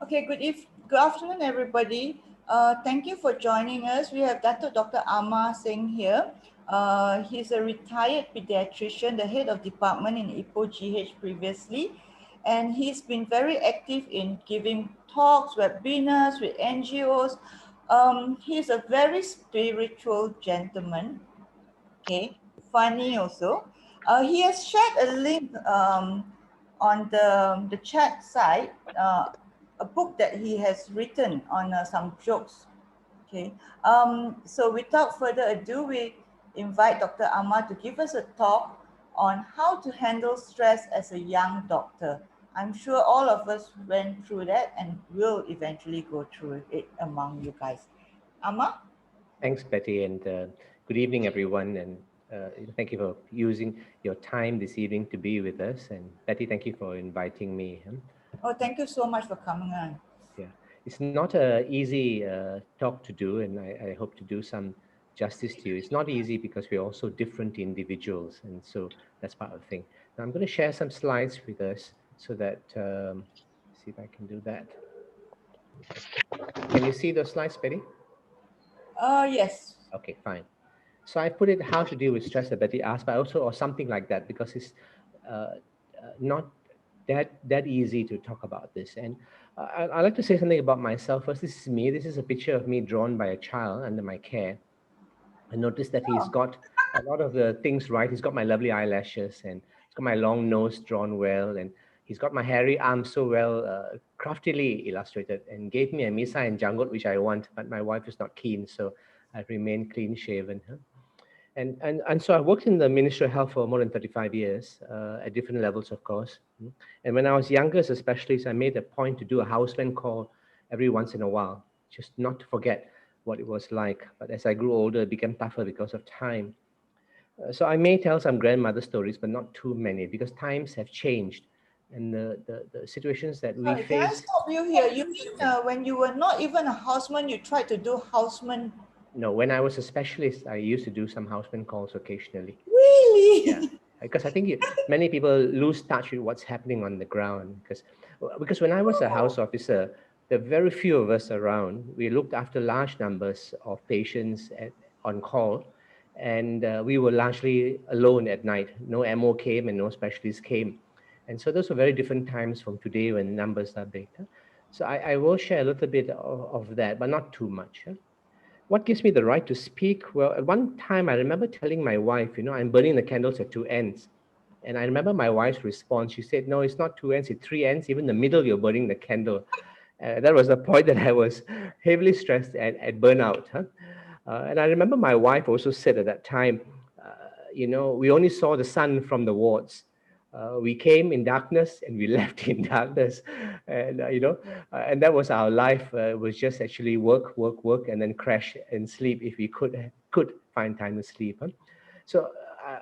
Okay, good afternoon, everybody. Thank you for joining us. We have Dato Dr Amar Singh here. He's a retired pediatrician, the head of department in Ipoh GH previously, and he's been very active in giving talks, webinars with NGOs. He's a very spiritual gentleman. Okay, funny also. He has shared a link on the chat site, a book that he has written on some jokes. Okay, so without further ado, we invite Dr. Amar to give us a talk on how to handle stress as a young doctor. I'm sure all of us went through that and will eventually go through it among you guys. Amar? Thanks, Betty, and good evening, everyone. And thank you for using your time this evening to be with us. And Betty, thank you for inviting me. Oh, thank you so much for coming on. Yeah, it's not an easy talk to do, and I hope to do some justice to you. It's not easy because we're also different individuals, and so that's part of the thing. Now, I'm going to share some slides with us so that, see if I can do that. Can you see those slides, Betty? Yes. Okay, fine. So I put it how to deal with stress that Betty asked, but also or something like that because it's not that easy to talk about this. And I like to say something about myself first. This is me. This is a picture of me drawn by a child under my care. I noticed that he's Oh, got a lot of the things right. He's got my lovely eyelashes and he's got my long nose drawn well, and he's got my hairy arms so well craftily illustrated, and gave me a misa and janggot which I want, but my wife is not keen, so I've remained clean shaven. Huh? And so I worked in the Ministry of Health for more than 35 years at different levels, of course. And when I was younger as a specialist, I made a point to do a houseman call every once in a while, just not to forget what it was like. But as I grew older, it became tougher because of time. So I may tell some grandmother stories, but not too many because times have changed. And the situations that we sorry, can I face, stop you here? You mean yeah. when you were not even a houseman, you tried to do houseman? No, when I was a specialist, I used to do some houseman calls occasionally. Yeah, Really? because I think many people lose touch with what's happening on the ground. Because when I was a Oh, house officer, there were very few of us around. We looked after large numbers of patients on call, and we were largely alone at night. No MO came and no specialists came, and so those were very different times from today when numbers are big. Huh? So I will share a little bit of that, but not too much. Huh? What gives me the right to speak? Well, at one time, I remember telling my wife, I'm burning the candles at two ends. And I remember my wife's response. She said, no, it's not two ends, it's three ends. Even the middle, you're burning the candle. That was the point that I was heavily stressed at burnout. Huh? And I remember my wife also said at that time, we only saw the sun from the wards. We came in darkness and we left in darkness, and and that was our life. It was just actually work, work, work, and then crash and sleep if we could find time to sleep. Huh? So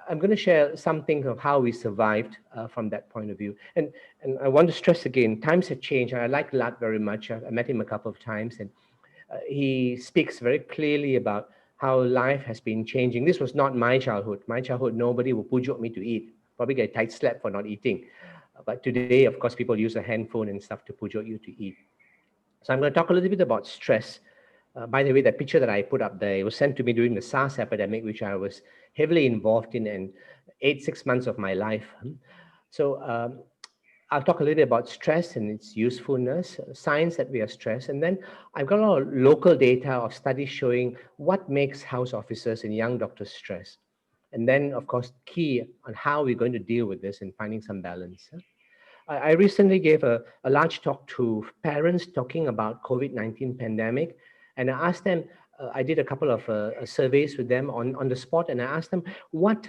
I'm going to share something of how we survived from that point of view. And I want to stress again, times have changed. I like Lat very much. I met him a couple of times, and he speaks very clearly about how life has been changing. This was not my childhood. My childhood, nobody would pujuk me to eat. Probably get a tight slap for not eating. But today, of course, people use a handphone and stuff to pujuk you to eat. So I'm going to talk a little bit about stress. By the way, the picture that I put up there, it was sent to me during the SARS epidemic, which I was heavily involved in, and 6 months of my life. So I'll talk a little bit about stress and its usefulness, signs that we are stressed, and then I've got a lot of local data of studies showing what makes house officers and young doctors stress. And then, of course, key on how we're going to deal with this and finding some balance. I recently gave a large talk to parents talking about COVID-19 pandemic, and I asked them, I did a couple of surveys with them on the spot, and I asked them what,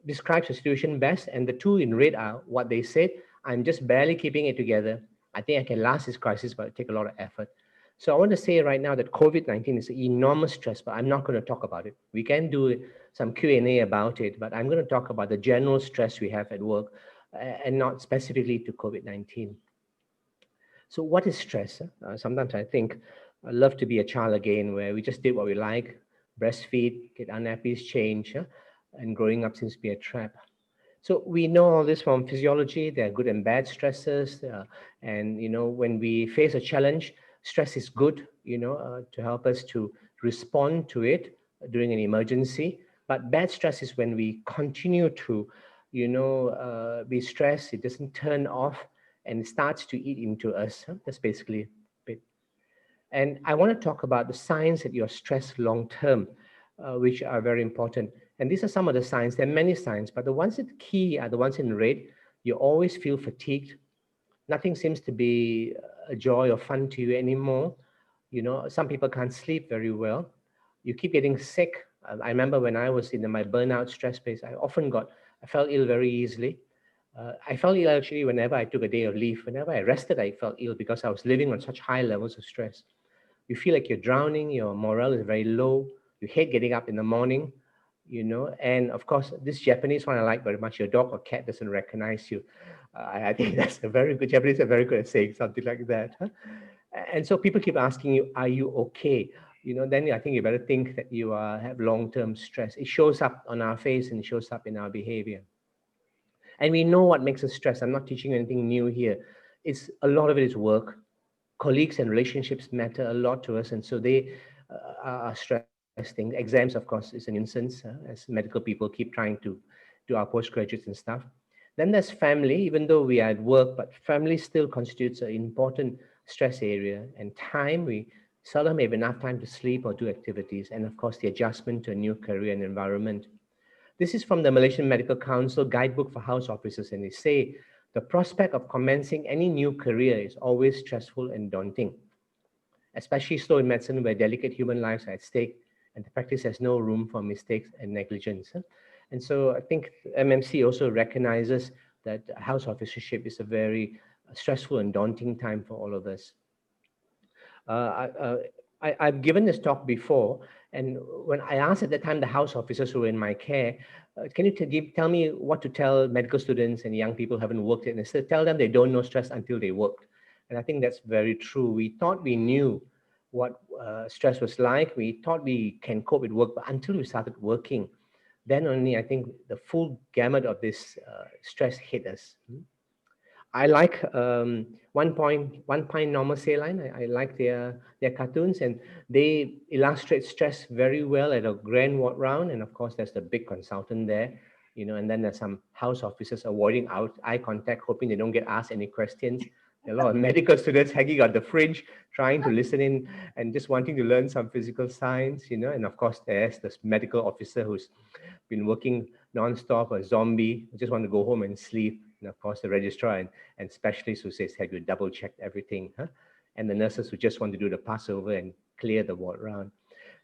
describes the situation best, and the two in red are what they said. I'm just barely keeping it together. I think I can last this crisis, but it take a lot of effort. So I want to say right now that COVID-19 is an enormous stress, but I'm not going to talk about it. We can do some Q&A about it, but I'm going to talk about the general stress we have at work and not specifically to COVID-19. So what is stress? Sometimes I think I'd love to be a child again where we just did what we like, breastfeed, get our nappies changed, and growing up seems to be a trap. So we know all this from physiology. There are good and bad stresses, and when we face a challenge, stress is good, to help us to respond to it during an emergency. But bad stress is when we continue to, be stressed. It doesn't turn off and it starts to eat into us. Huh? That's basically it. And I want to talk about the signs that you're stressed long term, which are very important. And these are some of the signs. There are many signs, but the ones that key are the ones in red. You always feel fatigued. Nothing seems to be a joy or fun to you anymore. Some people can't sleep very well. You keep getting sick. I remember when I was in my burnout stress phase, I felt ill very easily. I felt ill actually whenever I took a day of leave. Whenever I rested, I felt ill because I was living on such high levels of stress. You feel like you're drowning, your morale is very low, you hate getting up in the morning, and of course, this Japanese one I like very much, your dog or cat doesn't recognize you. I think that's a very good, Japanese are very good at saying something like that. Huh? And so people keep asking you, are you okay? Then I think you better think that you have long-term stress. It shows up on our face and it shows up in our behavior. And we know what makes us stress. I'm not teaching you anything new here. It's a lot of it is work. Colleagues and relationships matter a lot to us, and so they are stressing. Exams, of course, is a nuisance as medical people keep trying to do our postgraduates and stuff. Then there's family, even though we are at work, but family still constitutes an important stress area. And time, we seldom have enough time to sleep or do activities. And of course, the adjustment to a new career and environment. This is from the Malaysian Medical Council Guidebook for House Officers, and they say the prospect of commencing any new career is always stressful and daunting, especially so in medicine where delicate human lives are at stake and the practice has no room for mistakes and negligence. And so I think MMC also recognizes that house officership is a very stressful and daunting time for all of us. I've given this talk before, and when I asked at the time the house officers who were in my care, can you tell me what to tell medical students and young people who haven't worked yet? And I said, tell them they don't know stress until they worked. And I think that's very true. We thought we knew what stress was like. We thought we can cope with work, but until we started working, then only I think the full gamut of this stress hit us. I like One Pine Normal Saline. I like their cartoons, and they illustrate stress very well at a grand ward round. And of course, there's the big consultant there, and then there's some house officers avoiding eye contact, hoping they don't get asked any questions. There are a lot of medical students hanging on the fringe, trying to listen in and just wanting to learn some physical science, And of course, there's this medical officer who's been working nonstop, a zombie, just want to go home and sleep. And of course, the registrar and specialists who says, have you double checked everything? Huh? And the nurses who just want to do the passover and clear the ward round.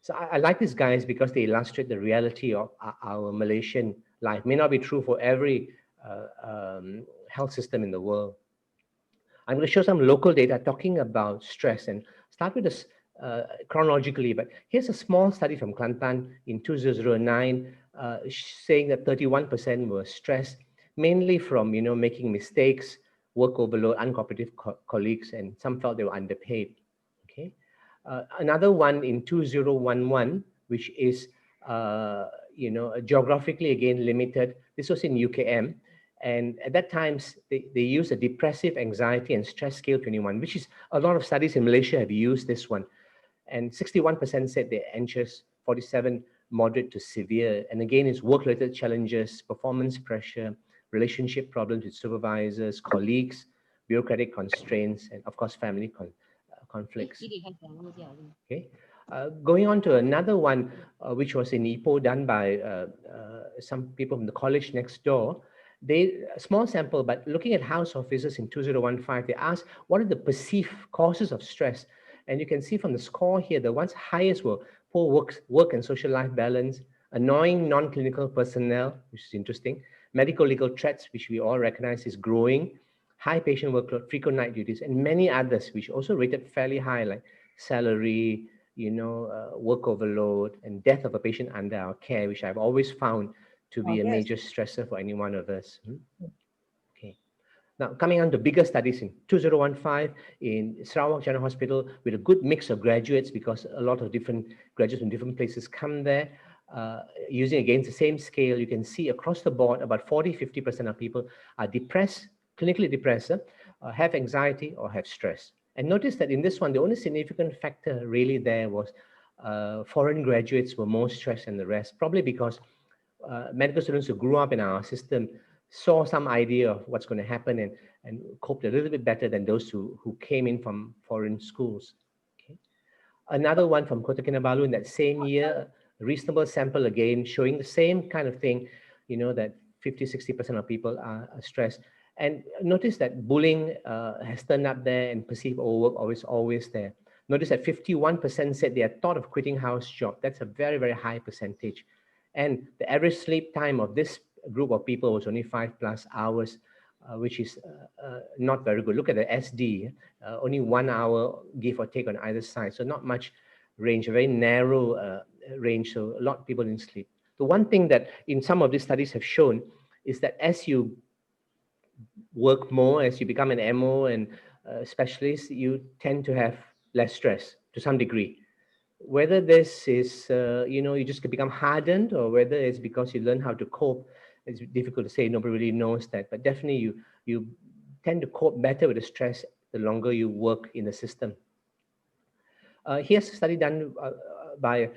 So I like these guys because they illustrate the reality of our Malaysian life. May not be true for every health system in the world. I'm going to show some local data talking about stress and start with this chronologically. But here's a small study from Kelantan in 2009 saying that 31% were stressed, mainly from making mistakes, work overload, uncooperative colleagues, and some felt they were underpaid. Okay, another one in 2011, which is geographically again limited. This was in UKM. And at that time, they used a depressive anxiety and stress scale 21, which is a lot of studies in Malaysia have used this one. And 61% said they're anxious, 47 moderate to severe. And again, it's work-related challenges, performance pressure, relationship problems with supervisors, colleagues, bureaucratic constraints, and of course, family conflicts. Okay. Going on to another one, which was in Ipoh, done by some people from the college next door. A small sample, but looking at house officers in 2015, they asked what are the perceived causes of stress. And you can see from the score here, the ones highest were poor work and social life balance, annoying non-clinical personnel, which is interesting, medical legal threats, which we all recognize is growing, high patient workload, frequent night duties, and many others, which also rated fairly high, like salary, work overload, and death of a patient under our care, which I've always found to be a yes. major stressor for any one of us. Okay. Now, coming on to bigger studies in 2015 in Sarawak General Hospital with a good mix of graduates because a lot of different graduates from different places come there. using against the same scale, you can see across the board about 40-50% of people are depressed, clinically depressed, have anxiety or have stress. And notice that in this one, the only significant factor really there was foreign graduates were more stressed than the rest, probably because medical students who grew up in our system saw some idea of what's going to happen and coped a little bit better than those who came in from foreign schools. Okay. Another one from Kota Kinabalu in that same year, a reasonable sample again, showing the same kind of thing, that 50-60% of people are stressed. And notice that bullying has turned up there and perceived overwork always there. Notice that 51% said they had thought of quitting house job. That's a very, very high percentage. And the average sleep time of this group of people was only 5+ hours, which is not very good. Look at the SD, only 1 hour give or take on either side. So not much range, a very narrow range. So a lot of people didn't sleep. The one thing that in some of these studies have shown is that as you work more, as you become an MO and specialist, you tend to have less stress to some degree. Whether this is, you just become hardened, or whether it's because you learn how to cope, it's difficult to say. Nobody really knows that. But definitely you tend to cope better with the stress the longer you work in the system. Here's a study done by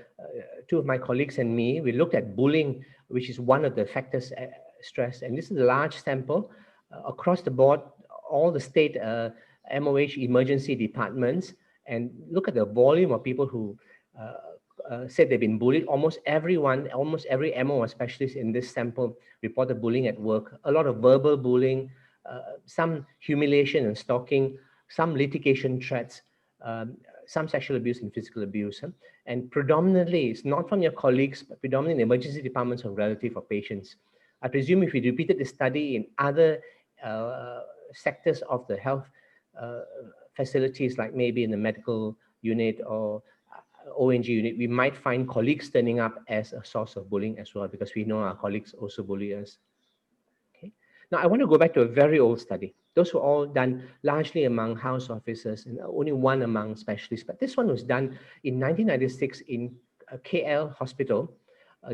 two of my colleagues and me. We looked at bullying, which is one of the factors stress. And this is a large sample across the board, all the state MOH emergency departments, and look at the volume of people who said they've been bullied. Almost every MO or specialist in this sample reported bullying at work. A lot of verbal bullying, some humiliation and stalking, some litigation threats, some sexual abuse and physical abuse. And predominantly, it's not from your colleagues, but predominantly in emergency departments or relative or patients. I presume if we repeated the study in other sectors of the health facilities, like maybe in the medical unit or ONG unit, we might find colleagues turning up as a source of bullying as well, because we know our colleagues also bully us. Okay. Now, I want to go back to a very old study. Those were all done largely among house officers and only one among specialists. But this one was done in 1996 in a KL hospital,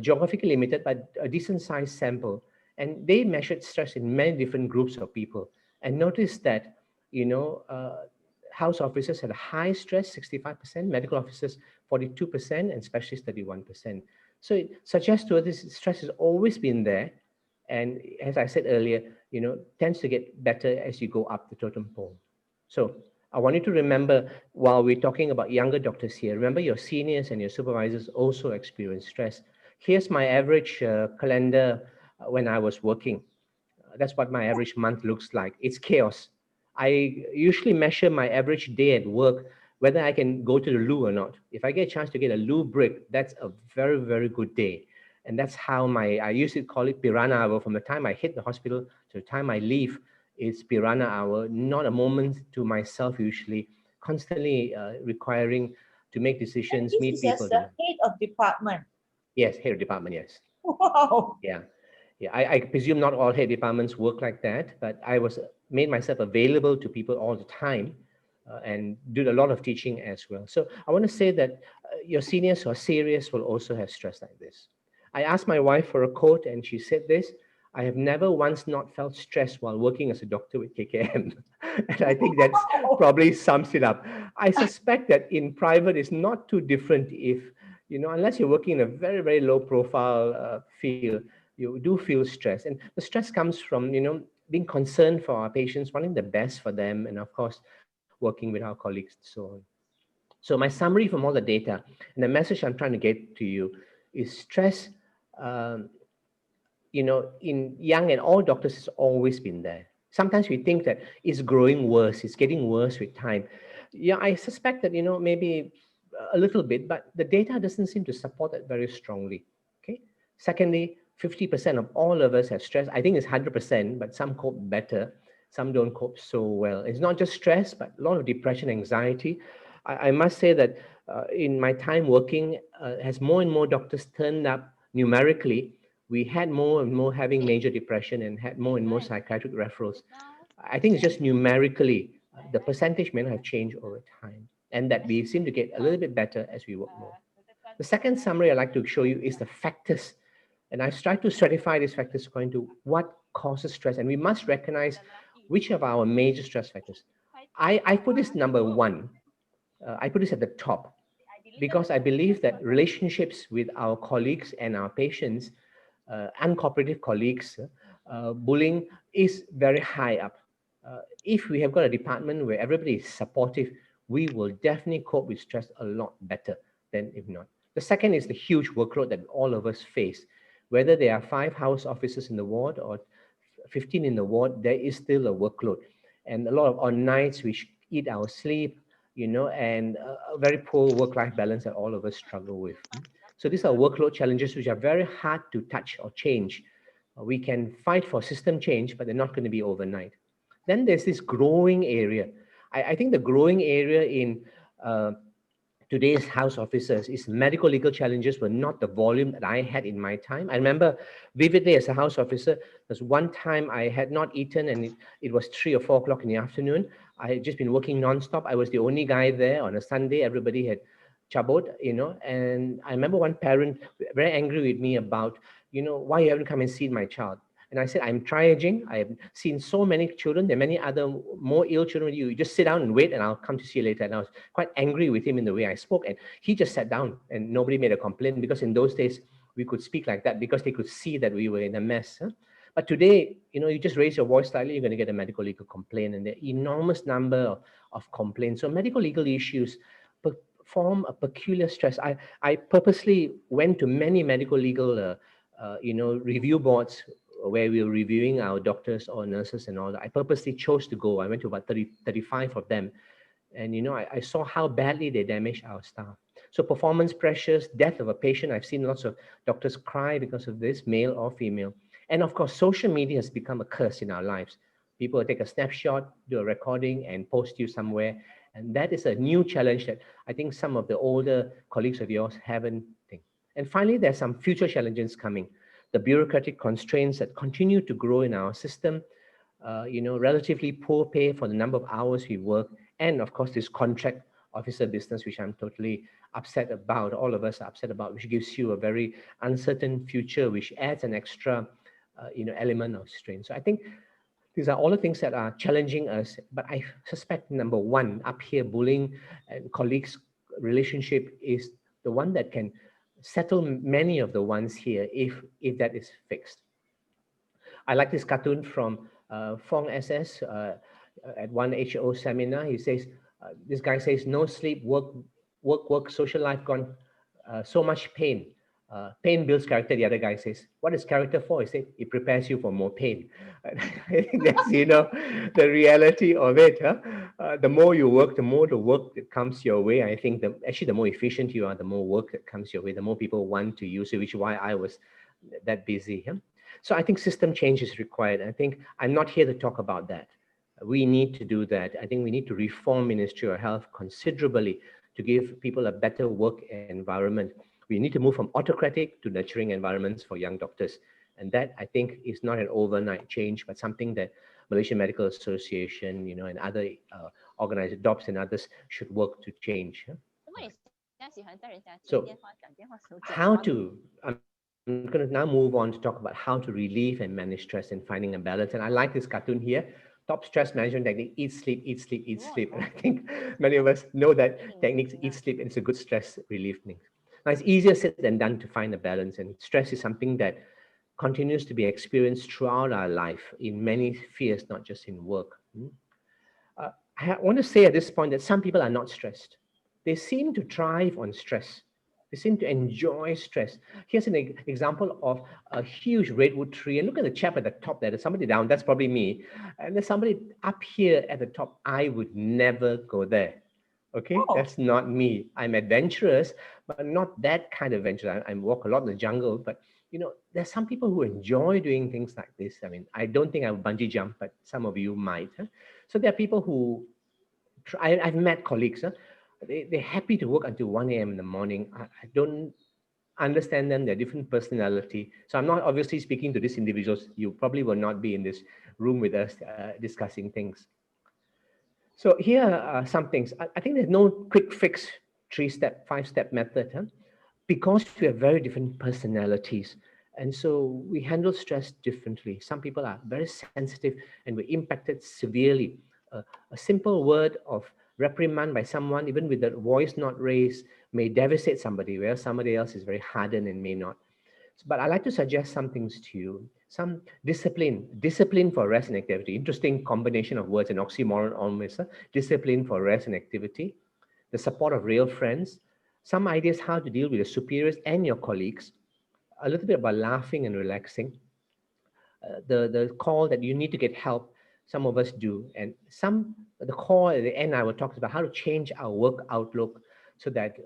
geographically limited, but a decent sized sample. And they measured stress in many different groups of people. And noticed that, house officers had a high stress, 65%, medical officers, 42%, and specialists, 31%. So it suggests to us this stress has always been there. And as I said earlier, tends to get better as you go up the totem pole. So I want you to remember, while we're talking about younger doctors here, remember your seniors and your supervisors also experience stress. Here's my average calendar when I was working. That's what my average month looks like. It's chaos. I usually measure my average day at work, whether I can go to the loo or not. If I get a chance to get a loo break, that's a very, very good day. And that's how I used to call it piranha hour. From the time I hit the hospital to the time I leave, it's piranha hour, not a moment to myself usually, constantly requiring to make And decisions, this meet is as people. the head of department. Yes, head of department, yes. Wow. Yeah. Yeah, I presume not all head departments work like that, but I was made myself available to people all the time and did a lot of teaching as well. So I want to say that your seniors who are serious will also have stress like this. I asked my wife for a quote, and she said this: "I have never once not felt stressed while working as a doctor with KKM." And I think that's probably sums it up. I suspect that in private it's not too different if, unless you're working in a very, very low profile field, you do feel stress. And the stress comes from, being concerned for our patients, wanting the best for them, and of course, working with our colleagues and so on. So my summary from all the data and the message I'm trying to get to you is stress, um, in young and all doctors has always been there. Sometimes we think that it's growing worse, it's getting worse with time. Yeah, I suspect that, maybe a little bit, but the data doesn't seem to support that very strongly. Okay. Secondly, 50% of all of us have stress. I think it's 100%, but some cope better, some don't cope so well. It's not just stress, but a lot of depression, anxiety. I must say that in my time working, as more and more doctors turned up numerically, we had more and more having major depression and had more and more psychiatric referrals. I think it's just numerically, the percentage may not have changed over time, and that we seem to get a little bit better as we work more. The second summary I'd like to show you is the factors. And I've tried to stratify these factors according to what causes stress. And we must recognize which of our major stress factors. I put this number one. I put this at the top because I believe that relationships with our colleagues and our patients, uncooperative colleagues, bullying is very high up. If we have got a department where everybody is supportive, we will definitely cope with stress a lot better than if not. The second is the huge workload that all of us face. Whether there are 5 house officers in the ward or 15 in the ward, there is still a workload. And a lot of on nights, we eat our sleep, and a very poor work-life balance that all of us struggle with. So these are workload challenges which are very hard to touch or change. We can fight for system change, but they're not going to be overnight. Then there's this growing area. I think the growing area in today's house officers is medical legal challenges were not the volume that I had in my time. I remember vividly as a house officer, there's one time I had not eaten and it was 3 or 4 o'clock in the afternoon. I had just been working nonstop. I was the only guy there on a Sunday. Everybody had chabot, and I remember one parent very angry with me about, why you haven't come and seen my child. And I said, I'm triaging. I have seen so many children. There are many other more ill children. You just sit down and wait, and I'll come to see you later. And I was quite angry with him in the way I spoke. And he just sat down, and nobody made a complaint because in those days we could speak like that because they could see that we were in a mess. But today, you just raise your voice slightly, you're going to get a medical legal complaint, and there are enormous number of complaints. So medical legal issues form a peculiar stress. I purposely went to many medical legal, review boards where we were reviewing our doctors or nurses and all that. I purposely chose to go. I went to about 35 of them. And, I saw how badly they damaged our staff. So performance pressures, death of a patient. I've seen lots of doctors cry because of this, male or female. And of course, social media has become a curse in our lives. People take a snapshot, do a recording and post you somewhere. And that is a new challenge that I think some of the older colleagues of yours haven't think. And finally, there's some future challenges coming. The bureaucratic constraints that continue to grow in our system, relatively poor pay for the number of hours we work, and of course, this contract officer business, which I'm totally upset about, all of us are upset about, which gives you a very uncertain future, which adds an extra, element of strain. So I think these are all the things that are challenging us, but I suspect number one up here, bullying and colleagues relationship is the one that can settle many of the ones here if that is fixed. I like this cartoon from Fong SS at one HO seminar. He says, this guy says, no sleep, work, social life gone, so much pain. Pain builds character, the other guy says. What is character for? He said, it prepares you for more pain. I think that's, the reality of it. The more you work, the more the work that comes your way. I think actually the more efficient you are, the more work that comes your way, the more people want to use it, which is why I was that busy. So I think system change is required. I think I'm not here to talk about that. We need to do that. I think we need to reform Ministry of Health considerably to give people a better work environment. We need to move from autocratic to nurturing environments for young doctors. And that, I think, is not an overnight change, but something that Malaysian Medical Association, and other organized DOPS and others should work to change. So I'm going to now move on to talk about how to relieve and manage stress and finding a balance. And I like this cartoon here. Top stress management technique, eat, sleep, eat, sleep, eat, sleep. And I think many of us know that techniques, eat, sleep, and it's a good stress relief thing. Now, it's easier said than done to find a balance. And stress is something that continues to be experienced throughout our life in many spheres, not just in work. I want to say at this point that some people are not stressed. They seem to thrive on stress. They seem to enjoy stress. Here's an example of a huge redwood tree. And look at the chap at the top there. There's somebody down. That's probably me. And there's somebody up here at the top. I would never go there. Okay, that's not me. I'm adventurous, but not that kind of adventure. I walk a lot in the jungle, but there's some people who enjoy doing things like this. I mean, I don't think I would bungee jump, but some of you might. So there are people who I've met colleagues. They're happy to work until 1 a.m. in the morning. I don't understand them. They're different personality. So I'm not obviously speaking to these individuals. You probably will not be in this room with us discussing things. So here are some things. I think there's no quick fix 3-step, 5-step method. because we have very different personalities. And so we handle stress differently. Some people are very sensitive and we're impacted severely. A simple word of reprimand by someone, even with the voice not raised, may devastate somebody, whereas somebody else is very hardened and may not. But I like to suggest some things to you. Some discipline for rest and activity. Interesting combination of words, an oxymoron almost. Discipline for rest and activity. The support of real friends. Some ideas how to deal with your superiors and your colleagues. A little bit about laughing and relaxing. The call that you need to get help. Some of us do, and the call at the end. I will talk about how to change our work outlook so that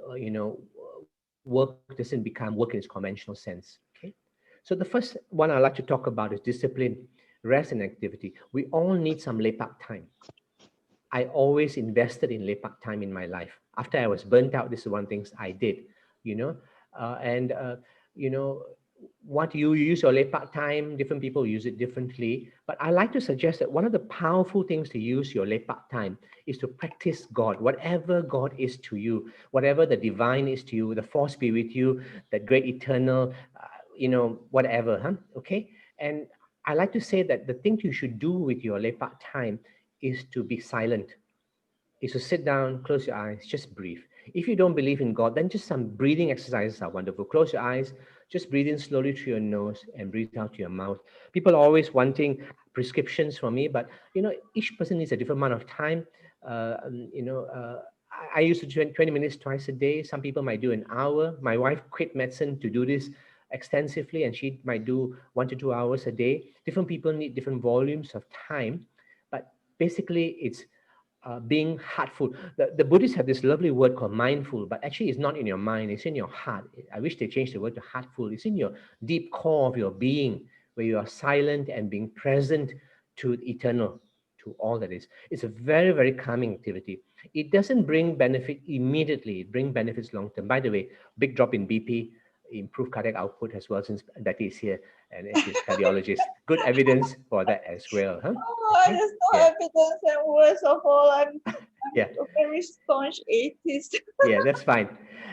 work doesn't become work in its conventional sense. Okay, so the first one I like to talk about is discipline, rest, and activity. We all need some lepak time. I always invested in lepak time in my life. After I was burnt out, this is one things I did, you know, and you know what you use your lepak time. Different people use it differently, but I like to suggest that one of the powerful things to use your lepak time is to practice God, whatever God is to you, whatever the divine is to you, the force be with you, that great eternal, whatever, huh? Okay, and I like to say that the thing you should do with your lepak time is to be silent, is to sit down, close your eyes, just breathe. If you don't believe in God, then just some breathing exercises are wonderful. Close your eyes, just breathe in slowly through your nose and breathe out through your mouth. People are always wanting prescriptions from me, but each person needs a different amount of time. Uh, um, you know, uh, I used to do 20 minutes twice a day. Some people might do an hour. My wife quit medicine to do this extensively, and she might do 1 to 2 hours a day. Different people need different volumes of time, but basically, it's being heartful. The Buddhists have this lovely word called mindful, but actually it's not in your mind, it's in your heart. I wish they changed the word to heartful. It's in your deep core of your being, where you are silent and being present to the eternal, to all that is. It's a very, very calming activity. It doesn't bring benefit immediately, it brings benefits long term. By the way, big drop in BP, improved cardiac output as well, since Betty is here and she's cardiologist. Good evidence for that as well, huh? Oh, Okay, there's no yeah, evidence, and worst of all, I'm yeah. a very staunch atheist. Yeah, that's fine.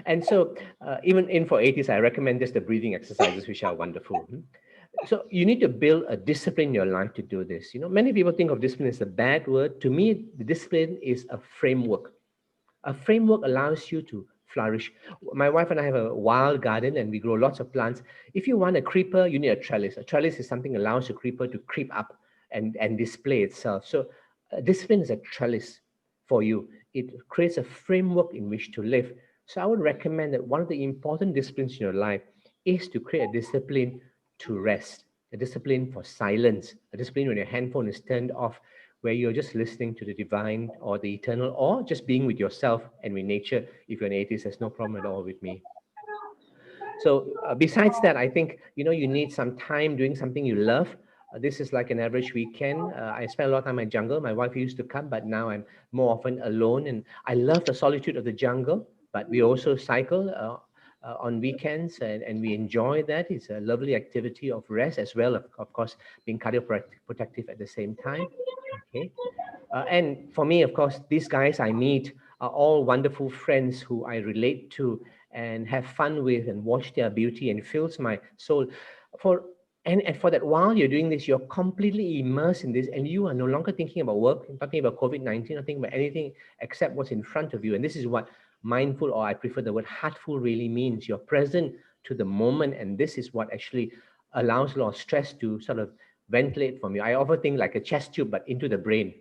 And so, even in for 80s, I recommend just the breathing exercises, which are wonderful. So, you need to build a discipline in your life to do this. Many people think of discipline as a bad word. To me, the discipline is a framework. A framework allows you to flourish. My wife and I have a wild garden and we grow lots of plants. If you want a creeper, you need a trellis. A trellis is something that allows a creeper to creep up and display itself. So, discipline is a trellis for you. It creates a framework in which to live. So, I would recommend that one of the important disciplines in your life is to create a discipline to rest, a discipline for silence, a discipline when your handphone is turned off, where you're just listening to the divine or the eternal, or just being with yourself and with nature. If you're an atheist, there's no problem at all with me. So besides that, I think you need some time doing something you love. This is like an average weekend. I spend a lot of time in jungle. My wife used to come, but now I'm more often alone, and I love the solitude of the jungle. But we also cycle on weekends, and we enjoy that. It's a lovely activity of rest as well, of course, being cardioprotective at the same time. Okay. And for me, of course, these guys I meet are all wonderful friends who I relate to and have fun with and watch their beauty and fills my soul. For and for that, while you're doing this, you're completely immersed in this, and you are no longer thinking about work, talking about COVID-19, not thinking about anything except what's in front of you. And this is what mindful, or I prefer the word heartful, really means. You're present to the moment, and this is what actually allows a lot of stress to sort of ventilate from you. I often think like a chest tube, but into the brain.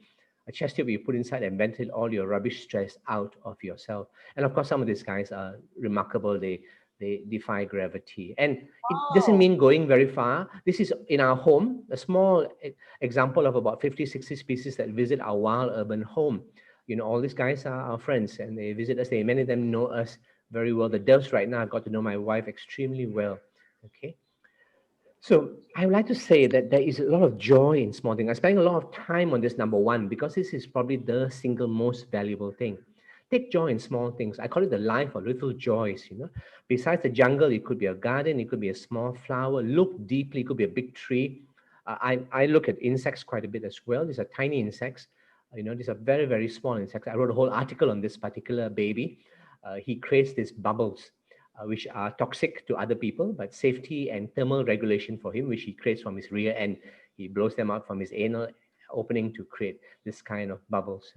A chest tube you put inside and ventilate all your rubbish stress out of yourself. And of course, some of these guys are remarkable. They defy gravity. And it doesn't Wow. mean going very far. This is in our home, a small example of about 50, 60 species that visit our wild urban home. All these guys are our friends and they visit us. Many of them know us very well. The doves right now, I got to know my wife extremely well. Okay. So I would like to say that there is a lot of joy in small things. I spend a lot of time on this number one because this is probably the single most valuable thing. Take joy in small things. I call it the life of little joys. Besides the jungle, it could be a garden, it could be a small flower. Look deeply, it could be a big tree. I look at insects quite a bit as well. These are tiny insects. These are very, very small insects. I wrote a whole article on this particular baby. He creates these bubbles. which are toxic to other people, but safety and thermal regulation for him, which he creates from his rear end. He blows them out from his anal opening to create this kind of bubbles.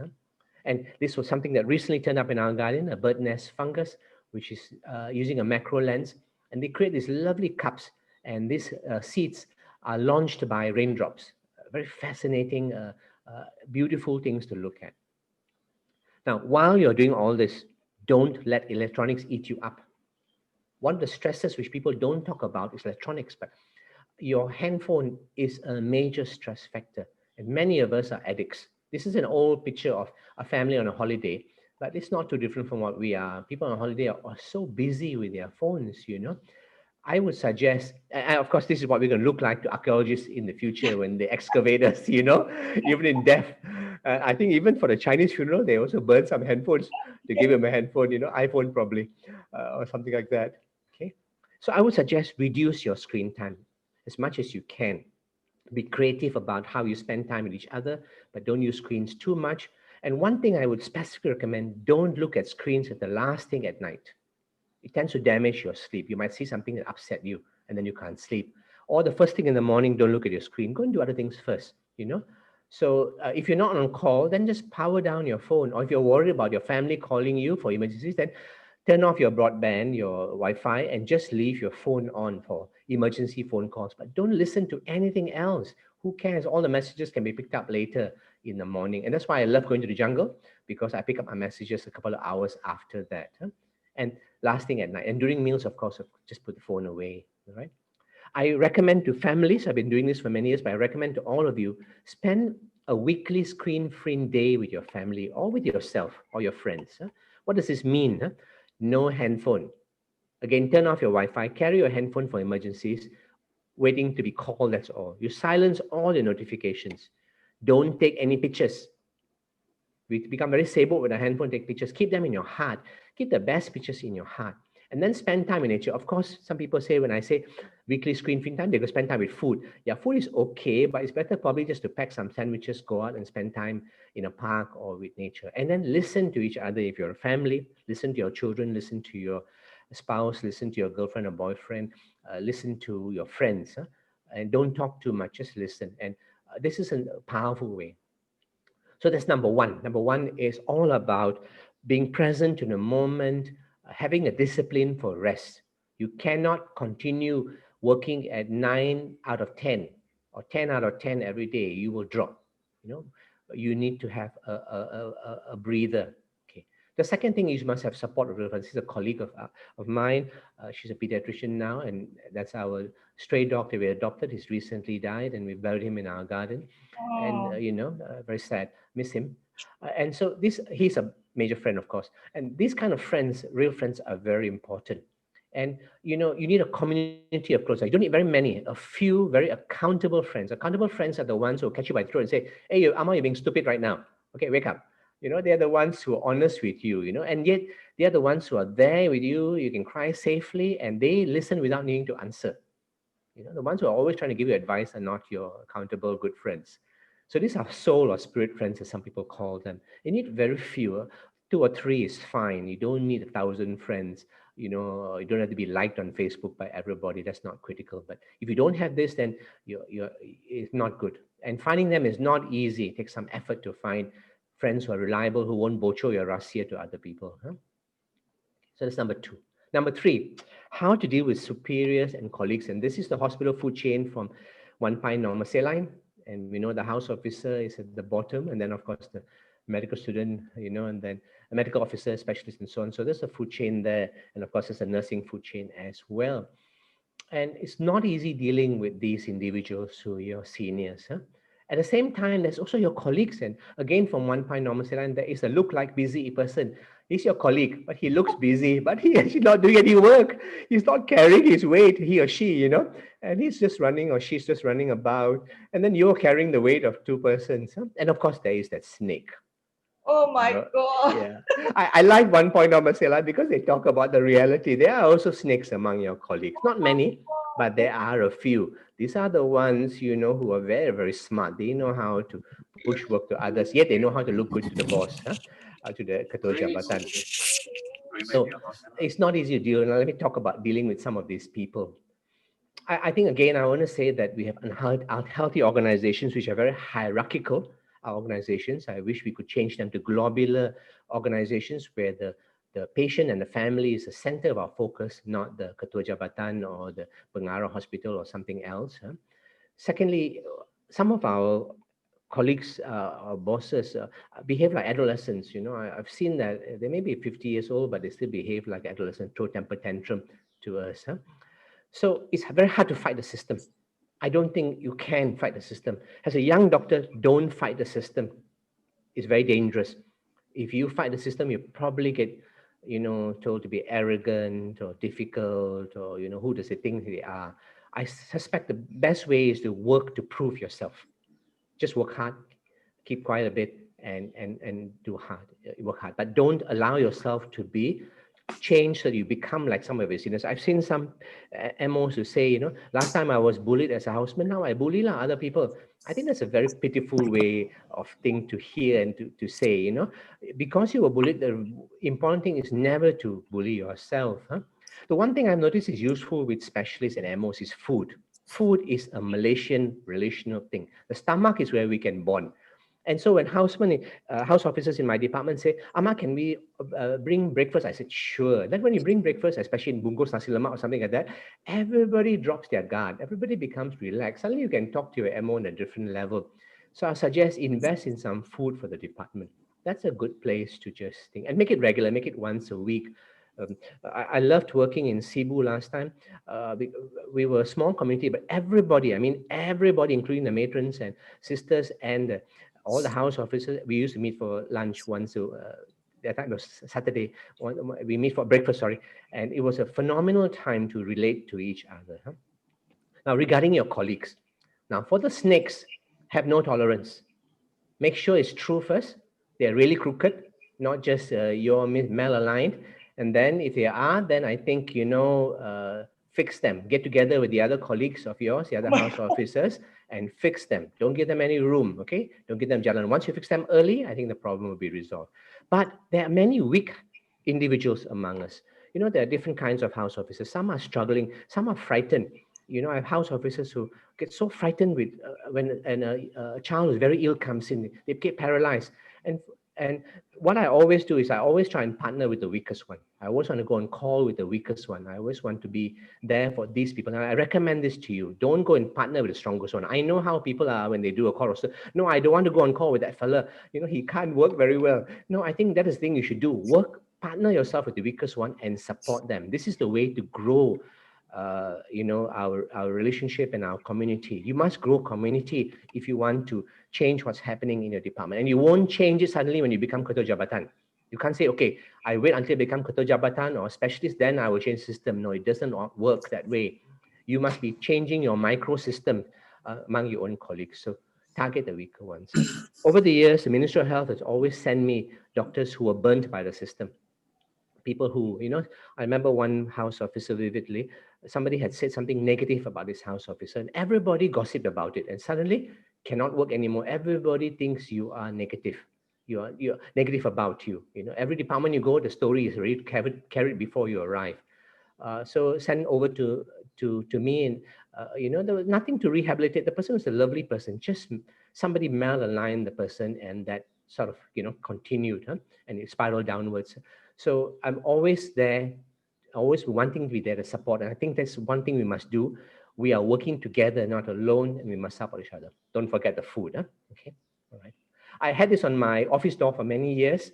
And this was something that recently turned up in our garden, a bird nest fungus, which is using a macro lens. And they create these lovely cups, and these seeds are launched by raindrops. Very fascinating, beautiful things to look at. Now, while you're doing all this, don't let electronics eat you up. One of the stresses which people don't talk about is electronics, but your handphone is a major stress factor, and many of us are addicts. This is an old picture of a family on a holiday, but it's not too different from what we are. People on holiday are so busy with their phones, I would suggest, and of course, this is what we're going to look like to archaeologists in the future when they excavate us, even in death. I think even for the Chinese funeral, they also burn some handphones to give him a handphone, iPhone probably, or something like that. Okay. So I would suggest reduce your screen time as much as you can. Be creative about how you spend time with each other, but don't use screens too much. And one thing I would specifically recommend, don't look at screens at the last thing at night. It tends to damage your sleep. You might see something that upset you and then you can't sleep. Or the first thing in the morning, don't look at your screen. Go and do other things first. So if you're not on call, then just power down your phone. Or if you're worried about your family calling you for emergencies, then turn off your broadband, your Wi-Fi, and just leave your phone on for emergency phone calls. But don't listen to anything else. Who cares? All the messages can be picked up later in the morning. And that's why I love going to the jungle, because I pick up my messages a couple of hours after that. And last thing at night. And during meals, of course, just put the phone away, right? I recommend to families, I've been doing this for many years, but I recommend to all of you, spend a weekly screen-free day with your family or with yourself or your friends. What does this mean? No handphone. Again, turn off your Wi-Fi, carry your handphone for emergencies, waiting to be called, that's all. You silence all your notifications. Don't take any pictures. We become very stable with a handphone, take pictures, keep them in your heart. Keep the best pictures in your heart. And then spend time in nature. Of course, some people say when I say weekly screen-free time, they go spend time with food. Yeah, food is okay, but it's better probably just to pack some sandwiches, go out and spend time in a park or with nature. And then listen to each other. If you're a family, listen to your children, listen to your spouse, listen to your girlfriend or boyfriend, listen to your friends. And don't talk too much, just listen. And this is a powerful way. So that's number one. Number one is all about being present in the moment, having a discipline for rest. You cannot continue working at 9 out of 10 or 10 out of 10 every day. You will drop. You know, you need to have a breather. Okay. The second thing is you must have support of reference. She's a colleague of mine. She's a pediatrician now, and that's our stray dog that we adopted. He's recently died, and we buried him in our garden. And Oh, very sad, miss him. And so he's a major friend, of course. And these kind of friends, real friends, are very important. And you need a community of close. You don't need very many. A few very accountable friends. Accountable friends are the ones who will catch you by the throat and say, "Hey, Amma, you're being stupid right now. Okay, wake up." They're the ones who are honest with you. And yet they're the ones who are there with you. You can cry safely, and they listen without needing to answer. The ones who are always trying to give you advice are not your accountable good friends. So these are soul or spirit friends, as some people call them. You need very few. Two or three is fine. You don't need 1,000 friends. You don't have to be liked on Facebook by everybody. That's not critical. But if you don't have this, then it's not good. And finding them is not easy. It takes some effort to find friends who are reliable, who won't bocho your rahasia to other people. So that's number two. Number three, how to deal with superiors and colleagues. And this is the hospital food chain from One Pine Normal Saline. And we know the house officer is at the bottom. And then, of course, the medical student, and then a medical officer, specialist, and so on. So there's a food chain there. And of course, there's a nursing food chain as well. And it's not easy dealing with these individuals who are your seniors. At the same time, there's also your colleagues. And again, from One Pine Normal Saline, there is a look like busy person. He's your colleague, but he looks busy, but he actually not doing any work. He's not carrying his weight, he or she, and he's just running or she's just running about. And then you're carrying the weight of two persons. And of course, there is that snake. oh You my know, God. yeah. I like One Point of Marcella because they talk about the reality. There are also snakes among your colleagues. Not many, but there are a few. These are the ones, who are very, very smart. They know how to push work to others, yet they know how to look good to the boss, to the Ketua Jabatan. So it's not easy to deal. Now, let me talk about dealing with some of these people. I think again, I want to say that we have unhealthy organizations which are very hierarchical organizations. I wish we could change them to globular organizations where the patient and the family is the center of our focus, not the Ketua Jabatan or the Pengarah Hospital or something else. Huh? Secondly, some of our colleagues, our bosses, behave like adolescents. You know, I've seen that they may be 50 years old, but they still behave like adolescents, throw temper tantrum to us. Huh? So it's very hard to fight the system. I don't think you can fight the system. As a young doctor, don't fight the system. It's very dangerous. If you fight the system, you probably get, told to be arrogant or difficult or, who does they think they are. I suspect the best way is to work to prove yourself. Just work hard, keep quiet a bit, and do hard, work hard. But don't allow yourself to be change so that you become like some of your seniors. I've seen some MOs who say, last time I was bullied as a houseman, now I bully other people. I think that's a very pitiful way of thing to hear and to say, because you were bullied, the important thing is never to bully yourself. Huh? The one thing I've noticed is useful with specialists and MOs is food. Food is a Malaysian relational thing. The stomach is where we can bond. And so when house officers in my department say, Amma, can we bring breakfast? I said, sure. Then when you bring breakfast, especially in bungkus nasi lemak or something like that, everybody drops their guard. Everybody becomes relaxed. Suddenly you can talk to your MO on a different level. So I suggest invest in some food for the department. That's a good place to just think. And make it regular, make it once a week. Um, I loved working in Cebu last time. We were a small community, but everybody, everybody, including the matrons and sisters and all the house officers, we used to meet for lunch once. That time was Saturday. We meet for breakfast, sorry. And it was a phenomenal time to relate to each other. Huh? Now, regarding your colleagues, now for the snakes, have no tolerance. Make sure it's true first. They're really crooked, not just you're malaligned. And then if they are, then I think, fix them. Get together with the other colleagues of yours, the other house officers, and fix them. Don't give them any room, okay? Don't give them jalan. Once you fix them early, I think the problem will be resolved. But there are many weak individuals among us. There are different kinds of house officers. Some are struggling, some are frightened. I have house officers who get so frightened with when a child who's very ill comes in, they get paralyzed. And what I always do is I always try and partner with the weakest one. I always want to go on call with the weakest one. I always want to be there for these people. And I recommend this to you. Don't go and partner with the strongest one. I know how people are when they do a call. So, no, I don't want to go on call with that fella. He can't work very well. No, I think that is the thing you should do. Partner yourself with the weakest one and support them. This is the way to grow our relationship and our community. You must grow community if you want to change what's happening in your department. And you won't change it suddenly when you become Ketua Jabatan. You can't say, okay, I wait until I become Ketua Jabatan or specialist, then I will change the system. No, it doesn't work that way. You must be changing your micro system among your own colleagues. So target the weaker ones. Over the years, the Ministry of Health has always sent me doctors who were burnt by the system. People who, I remember one house officer vividly, somebody had said something negative about this house officer and everybody gossiped about it and suddenly cannot work anymore. Everybody thinks you are negative. You're negative about you. Every department you go, the story is already carried before you arrive. So send over to me and, there was nothing to rehabilitate. The person was a lovely person, just somebody malaligned the person and that sort of, continued and it spiraled downwards. So I'm always there, always wanting to be there to support. And I think that's one thing we must do. We are working together, not alone, and we must support each other. Don't forget the food. Okay, all right. I had this on my office door for many years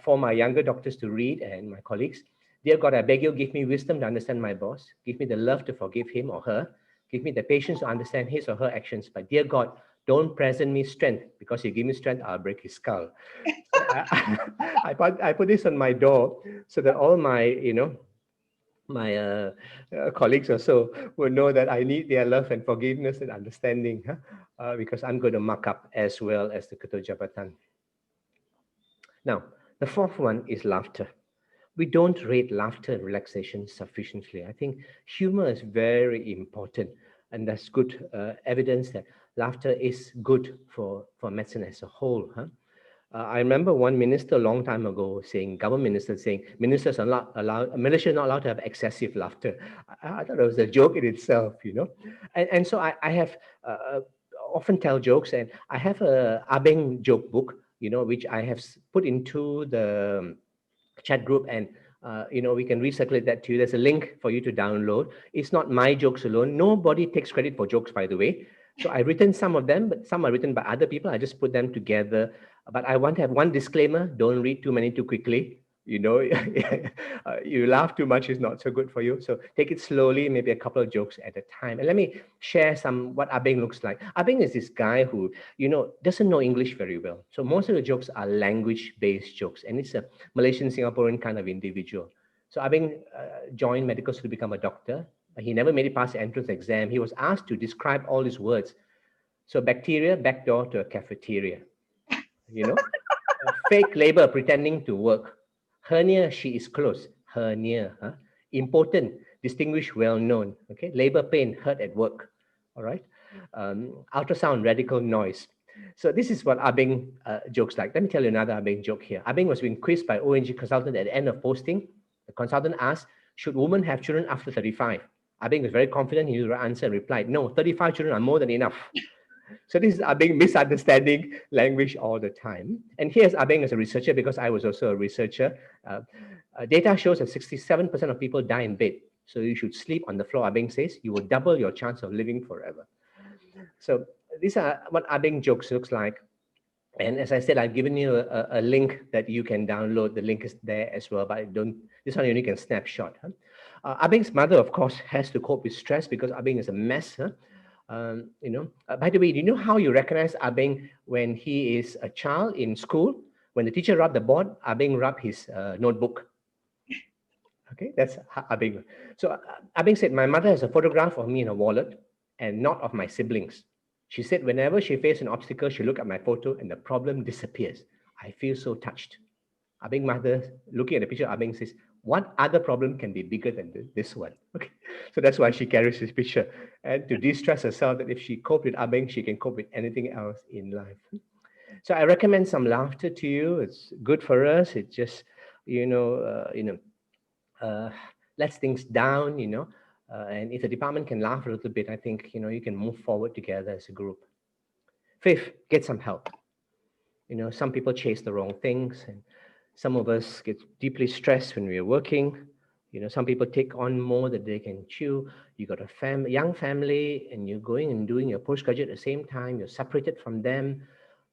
for my younger doctors to read and my colleagues. Dear God, I beg you, give me wisdom to understand my boss. Give me the love to forgive him or her. Give me the patience to understand his or her actions. But dear God, don't present me strength, because you give me strength, I'll break his skull. So I put this on my door so that all my colleagues also will know that I need their love and forgiveness and understanding, because I'm going to muck up as well as the Ketua Jabatan. Now, the fourth one is laughter. We don't rate laughter and relaxation sufficiently. I think humor is very important, and that's good evidence that laughter is good for medicine as a whole. I remember one minister a long time ago saying, government minister saying, ministers are not allowed, Malaysia is not allowed to have excessive laughter. I thought it was a joke in itself, you know. And so I have often tell jokes, and I have a Abeng joke book, you know, which I have put into the chat group, and you know, we can recirculate that to you. There's a link for you to download. It's not my jokes alone. Nobody takes credit for jokes, by the way. So I've written some of them, but some are written by other people. I just put them together. But I want to have one disclaimer: don't read too many too quickly. You know, you laugh too much is not so good for you. So take it slowly, maybe a couple of jokes at a time. And let me share some what Abeng looks like. Abeng is this guy who, you know, doesn't know English very well. So most of the jokes are language-based jokes, and it's a Malaysian Singaporean kind of individual. So Abeng joined medical school to become a doctor. He never made it past the entrance exam. He was asked to describe all these words. So bacteria, backdoor to a cafeteria. You know, fake labor pretending to work. Hernia, she is close. Hernia, huh? Important, distinguished, well known. Okay, labor pain, hurt at work. All right. Ultrasound, radical noise. So this is what Abing jokes like. Let me tell you another Abing joke here. Abing was being quizzed by ONG consultant at the end of posting. The consultant asked, should women have children after 35? Abing was very confident. He knew the answer and replied, no, 35 children are more than enough. So this is Abeng misunderstanding language all the time. And here's Abeng as a researcher, because I was also a researcher. Data shows that 67% of people die in bed. So you should sleep on the floor, Abeng says. You will double your chance of living forever. So these are what Abeng jokes looks like. And as I said, I've given you a link that you can download. The link is there as well, but I don't, this one you only can snapshot. Huh? Abeng's mother, of course, has to cope with stress because Abeng is a mess. Huh? You know, by the way, do you know how you recognize Abeng when he is a child in school? When the teacher rubbed the board, Abeng rubbed his notebook. Okay, that's Abeng. So Abeng said, my mother has a photograph of me in her wallet and not of my siblings. She said, whenever she faced an obstacle, she looked at my photo and the problem disappears. I feel so touched. Abeng mother, looking at the picture, Abeng says, what other problem can be bigger than this one? Okay, so that's why she carries this picture. And to de-stress herself, that if she coped with Abeng, she can cope with anything else in life. So I recommend some laughter to you. It's good for us. It just, uh, lets things down, and if the department can laugh a little bit, I think, you can move forward together as a group. Fifth, get some help. Some people chase the wrong things, and some of us get deeply stressed when we're working. Some people take on more than they can chew. You got a young family, and you're going and doing your postgraduate at the same time. You're separated from them.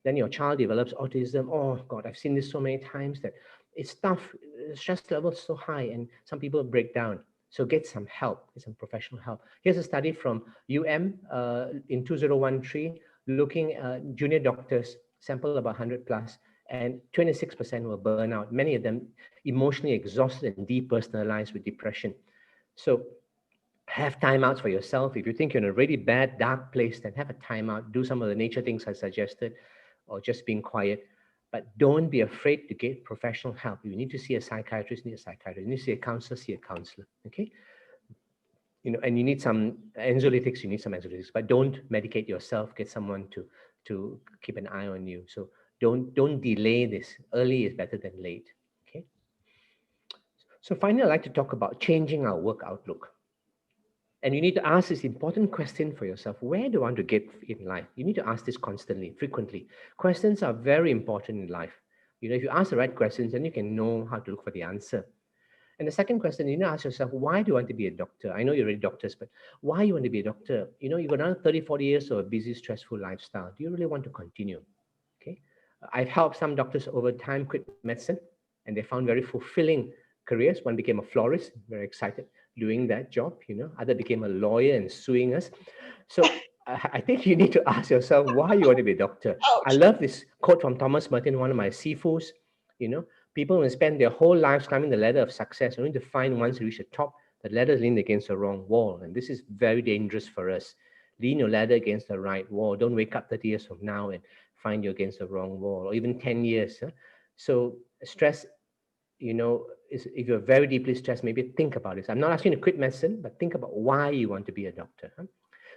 Then your child develops autism. Oh God, I've seen this so many times that it's tough. The stress level is so high, and some people break down. So get some help, get some professional help. Here's a study from in 2013, looking at junior doctors, sample about 100 plus, and 26% were burnout. Many of them emotionally exhausted and depersonalized with depression. So have timeouts for yourself. If you think you're in a really bad, dark place, then have a timeout. Do some of the nature things I suggested, or just being quiet. But don't be afraid to get professional help. If you need to see a psychiatrist, need a psychiatrist. You need to see a counselor, see a counselor. Okay? And you need some anxiolytics, but don't medicate yourself. Get someone to keep an eye on you. So don't delay this. Early is better than late. Okay. So finally, I'd like to talk about changing our work outlook. And you need to ask this important question for yourself. Where do I want to get in life? You need to ask this constantly, frequently. Questions are very important in life. If you ask the right questions, then you can know how to look for the answer. And the second question, you need to ask yourself, why do you want to be a doctor? I know you're already doctors, but why you want to be a doctor? You've got another 30, 40 years of a busy, stressful lifestyle. Do you really want to continue? Okay. I've helped some doctors over time quit medicine, and they found very fulfilling careers. One became a florist, very excited doing that job. Other became a lawyer and suing us. So I think you need to ask yourself why you want to be a doctor. I Ouch. love this quote from Thomas Merton, one of my Sifus. People will spend their whole lives climbing the ladder of success, only to find once you reach the top, the ladder is leaned against the wrong wall. And this is very dangerous for us. Lean your ladder against the right wall. Don't wake up 30 years from now and find you against the wrong wall, or even 10 years. Huh? So stress, if you're very deeply stressed, maybe think about this. I'm not asking you to quit medicine, but think about why you want to be a doctor. Huh?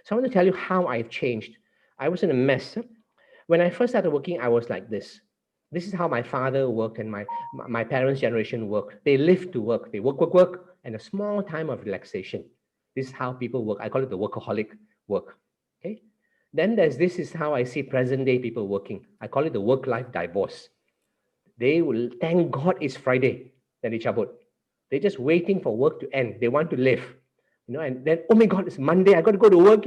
So I want to tell you how I've changed. I was in a mess. Huh? When I first started working, I was like this. This is how my father worked and my parents' generation worked. They live to work. They work, work, work, and a small time of relaxation. This is how people work. I call it the workaholic work. Okay. Then this is how I see present day people working. I call it the work-life divorce. They will thank God it's Friday, then they chabut. They're just waiting for work to end. They want to live, and then, oh my God, it's Monday. I got to go to work.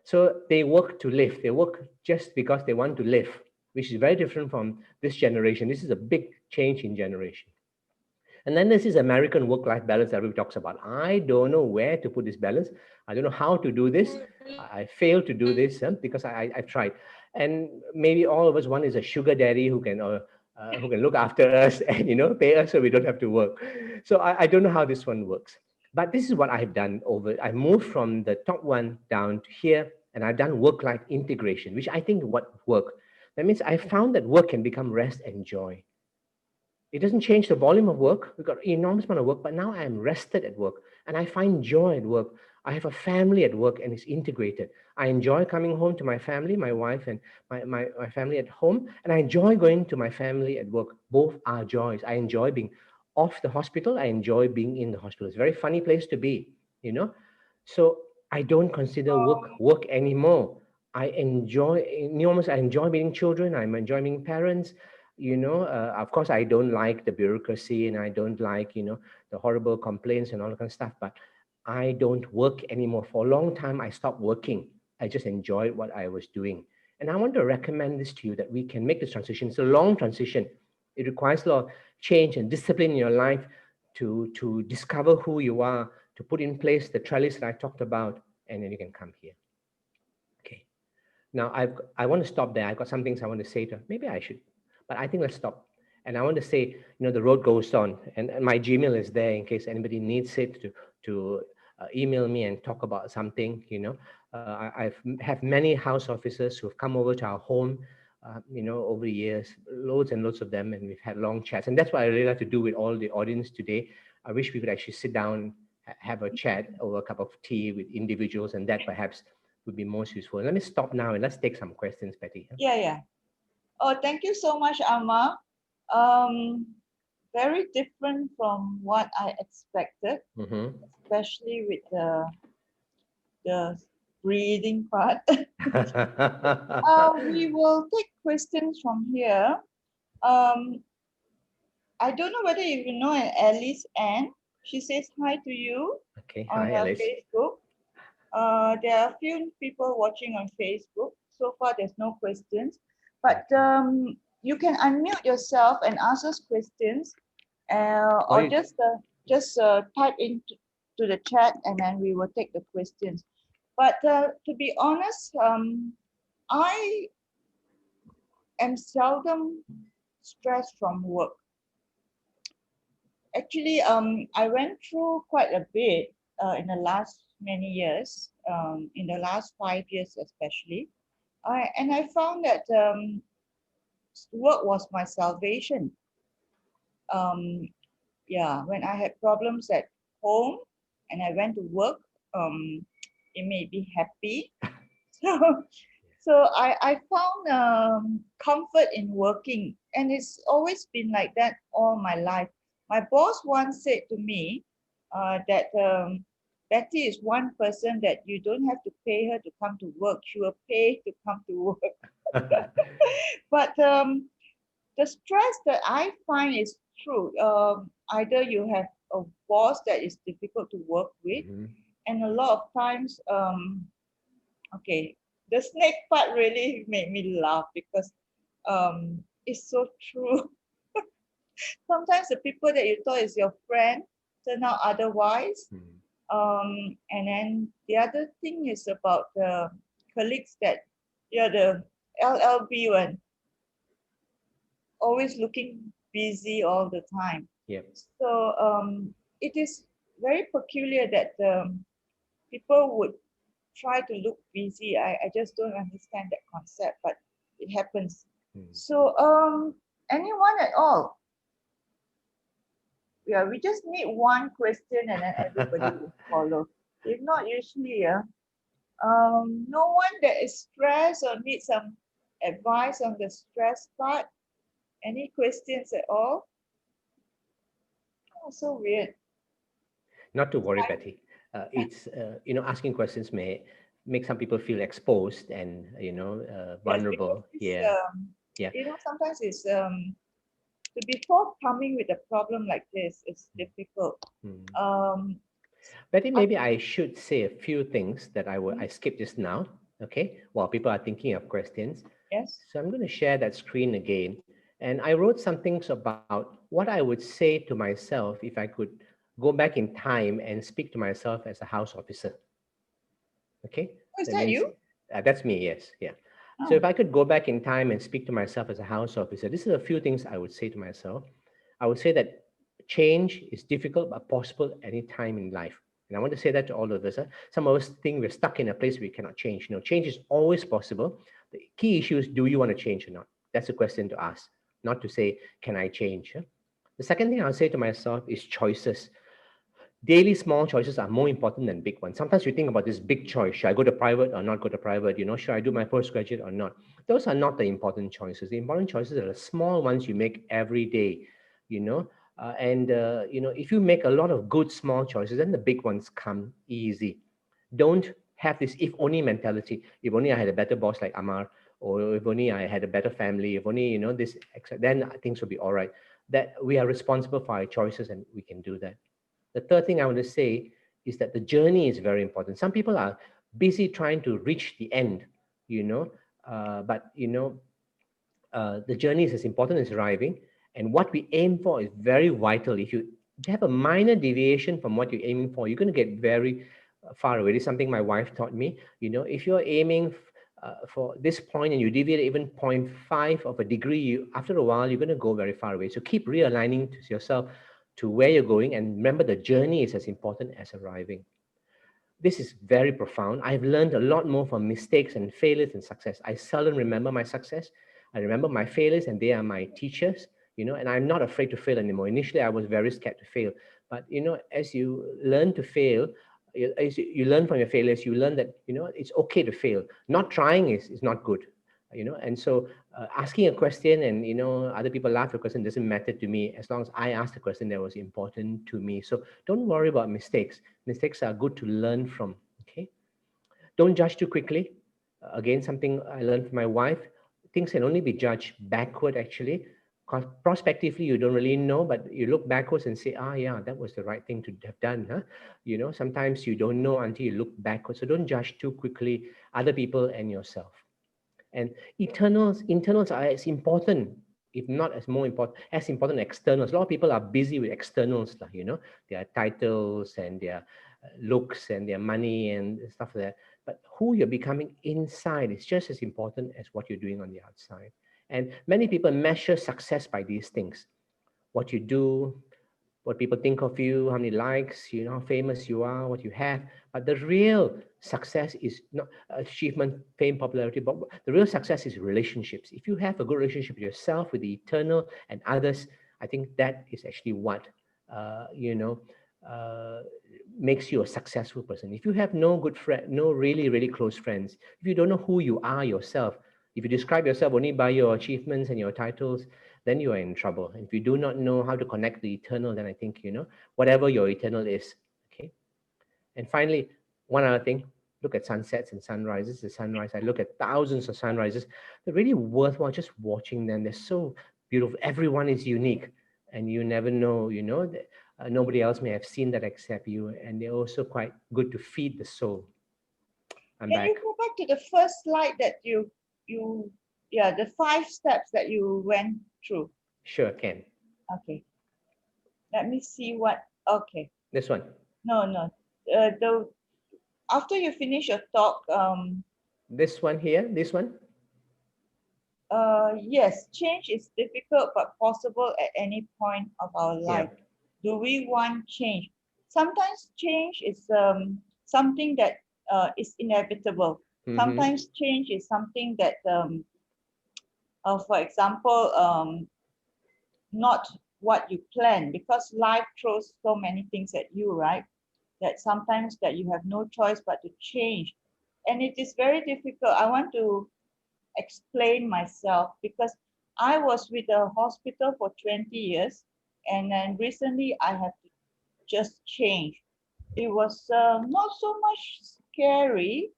So they work to live. They work just because they want to live, which is very different from this generation. This is a big change in generation. And then this is American work-life balance that everybody talks about. I don't know where to put this balance. I don't know how to do this. I failed to do this because I've tried. And maybe all of us, one is a sugar daddy who can look after us and pay us so we don't have to work. So I don't know how this one works. But this is what I've done I moved from the top one down to here, and I've done work-life integration, which I think what work. That means I found that work can become rest and joy. It doesn't change the volume of work. We've got enormous amount of work, but now I'm rested at work and I find joy at work. I have a family at work and it's integrated. I enjoy coming home to my family, my wife and my family at home, and I enjoy going to my family at work. Both are joys. I enjoy being off the hospital. I enjoy being in the hospital. It's a very funny place to be. So I don't consider work anymore. I enjoy meeting children. I'm enjoying being parents. Of course, I don't like the bureaucracy and I don't like, the horrible complaints and all that kind of stuff, but I don't work anymore. For a long time, I stopped working. I just enjoyed what I was doing. And I want to recommend this to you that we can make this transition. It's a long transition. It requires a lot of change and discipline in your life to discover who you are, to put in place the trellis that I talked about, and then you can come here. Okay. Now, I want to stop there. I've got some things I want to say to. Maybe I should, but I think let's stop. And I want to say, the road goes on, and my Gmail is there in case anybody needs it to email me and talk about something. I've have many house officers who have come over to our home, over the years, loads and loads of them, and we've had long chats. And that's what I really like to do with all the audience today. I wish we could actually sit down, have a chat over a cup of tea with individuals, and that perhaps would be most useful. Let me stop now and let's take some questions, Betty. Yeah, yeah. Oh, thank you so much, Amar. Um, very different from what I expected, Mm-hmm. especially with the breathing part. We will take questions from here. Um, I don't know whether you know Alice Ann. She says hi to you Okay, on hi, Alice. Facebook. There are a few people watching on Facebook. So far, there's no questions, but you can unmute yourself and ask us questions, or Sorry. just type into to the chat, and then we will take the questions. But to be honest, I am seldom stressed from work. Actually, I went through quite a bit in the last many years, in the last 5 years especially. I found that work was my salvation. Um, yeah, when I had problems at home and I went to work, it made me happy. So, so I found comfort in working, and it's always been like that all my life. My boss once said to me that Betty is one person that you don't have to pay her to come to work; she will pay to come to work. But the stress that I find is true. Either you have a boss that is difficult to work with, Mm-hmm. and a lot of times, okay, the snake part really made me laugh because it's so true. Sometimes the people that you thought is your friend turn out otherwise. And then the other thing is about the colleagues that you're the LLB one, always looking busy all the time. Yep. So it is very peculiar that people would try to look busy. I just don't understand that concept, but it happens. Mm. So anyone at all? Yeah, we just need one question and then everybody will follow. If not, usually, no one that is stressed or needs some advice on the stress part. Any questions at all? Oh, so weird. Not to worry, Betty. It's asking questions may make some people feel exposed and Yes, because vulnerable. it's Yeah, yeah. sometimes it's to be forthcoming with a problem like this is difficult. Mm. Um, Betty, I, maybe I should say a few things that I skipped just now. Okay, while people are thinking of questions. yes. So I'm going to share that screen again, and I wrote some things about what I would say to myself if I could go back in time and speak to myself as a house officer. Okay, Oh, is that that means you? that's me. Yes, yeah. So Oh, if I could go back in time and speak to myself as a house officer, this is a few things I would say to myself. I would say that change is difficult but possible any time in life. And I want to say that to all of us. Some of us think we're stuck in a place we cannot change. Change is always possible. The key issue is, do you want to change or not? That's a question to ask, not to say, can I change? The second thing I'll say to myself is choices. Daily small choices are more important than big ones. Sometimes you think about this big choice: should I go to private or not go to private? Should I do my postgraduate or not? Those are not the important choices. The important choices are the small ones you make every day. You know, and if you make a lot of good small choices, then the big ones come easy. Don't have this if only mentality. If only I had a better boss like Amar, or if only I had a better family, if only this, then things will be all right. That we are responsible for our choices and we can do that. The third thing I want to say is that the journey is very important. Some people are busy trying to reach the end, you know, but the journey is as important as arriving. And what we aim for is very vital. If you have a minor deviation from what you're aiming for, you're going to get very far away. This is something my wife taught me. If you're aiming for this point and you deviate even zero point 0.5 of a degree, after a while, you're going to go very far away. So keep realigning to yourself to where you're going. And remember, the journey is as important as arriving. This is very profound. I've learned a lot more from mistakes and failures and success. I seldom remember my success. I remember my failures, and they are my teachers, and I'm not afraid to fail anymore. Initially, I was very scared to fail. But, as you learn to fail, as you learn from your failures, you learn that, it's okay to fail. Not trying is not good, and so asking a question and other people laugh at the question doesn't matter to me, as long as I asked the question that was important to me. So don't worry about mistakes. Mistakes are good to learn from. Okay, don't judge too quickly. Again, something I learned from my wife: things can only be judged backward, actually. Prospectively, you don't really know, but you look backwards and say, yeah, that was the right thing to have done. Sometimes you don't know until you look backwards. So don't judge too quickly other people and yourself. And internals are as important, if not as important externals. A lot of people are busy with externals, their titles and their looks and their money and stuff like that. But who you're becoming inside is just as important as what you're doing on the outside. And many people measure success by these things: what you do, what people think of you, how many likes, how famous you are, what you have. But the real success is not achievement, fame, popularity, but the real success is relationships. If you have a good relationship with yourself, with the eternal and others, I think that is actually what, uh, you know, uh, makes you a successful person. If you have no good friend, no really, really close friends, if you don't know who you are yourself, if you describe yourself only by your achievements and your titles, then you are in trouble. And if you do not know how to connect the eternal, then I think, whatever your eternal is. Okay. And finally, one other thing: look at sunsets and sunrises. The sunrise, I look at thousands of sunrises. They're really worthwhile just watching them. They're so beautiful. Everyone is unique. And you never know, that nobody else may have seen that except you. And they're also quite good to feed the soul. I'm Can you back. go back to the first slide that you yeah, the 5 steps that you went through? Sure, Ken. Okay, let me see what. Okay, This one. no. The after you finish your talk, This one here. This one. yes, change is difficult but possible at any point of our Yeah. life. Do we want change? Sometimes change is something that is inevitable. Mm-hmm. Sometimes change is something that, for example, not what you plan, because life throws so many things at you, right? That sometimes that you have no choice but to change, and it is very difficult. I want to explain myself because I was with the hospital for 20 years, and then recently I have to just change. It was not so much scary,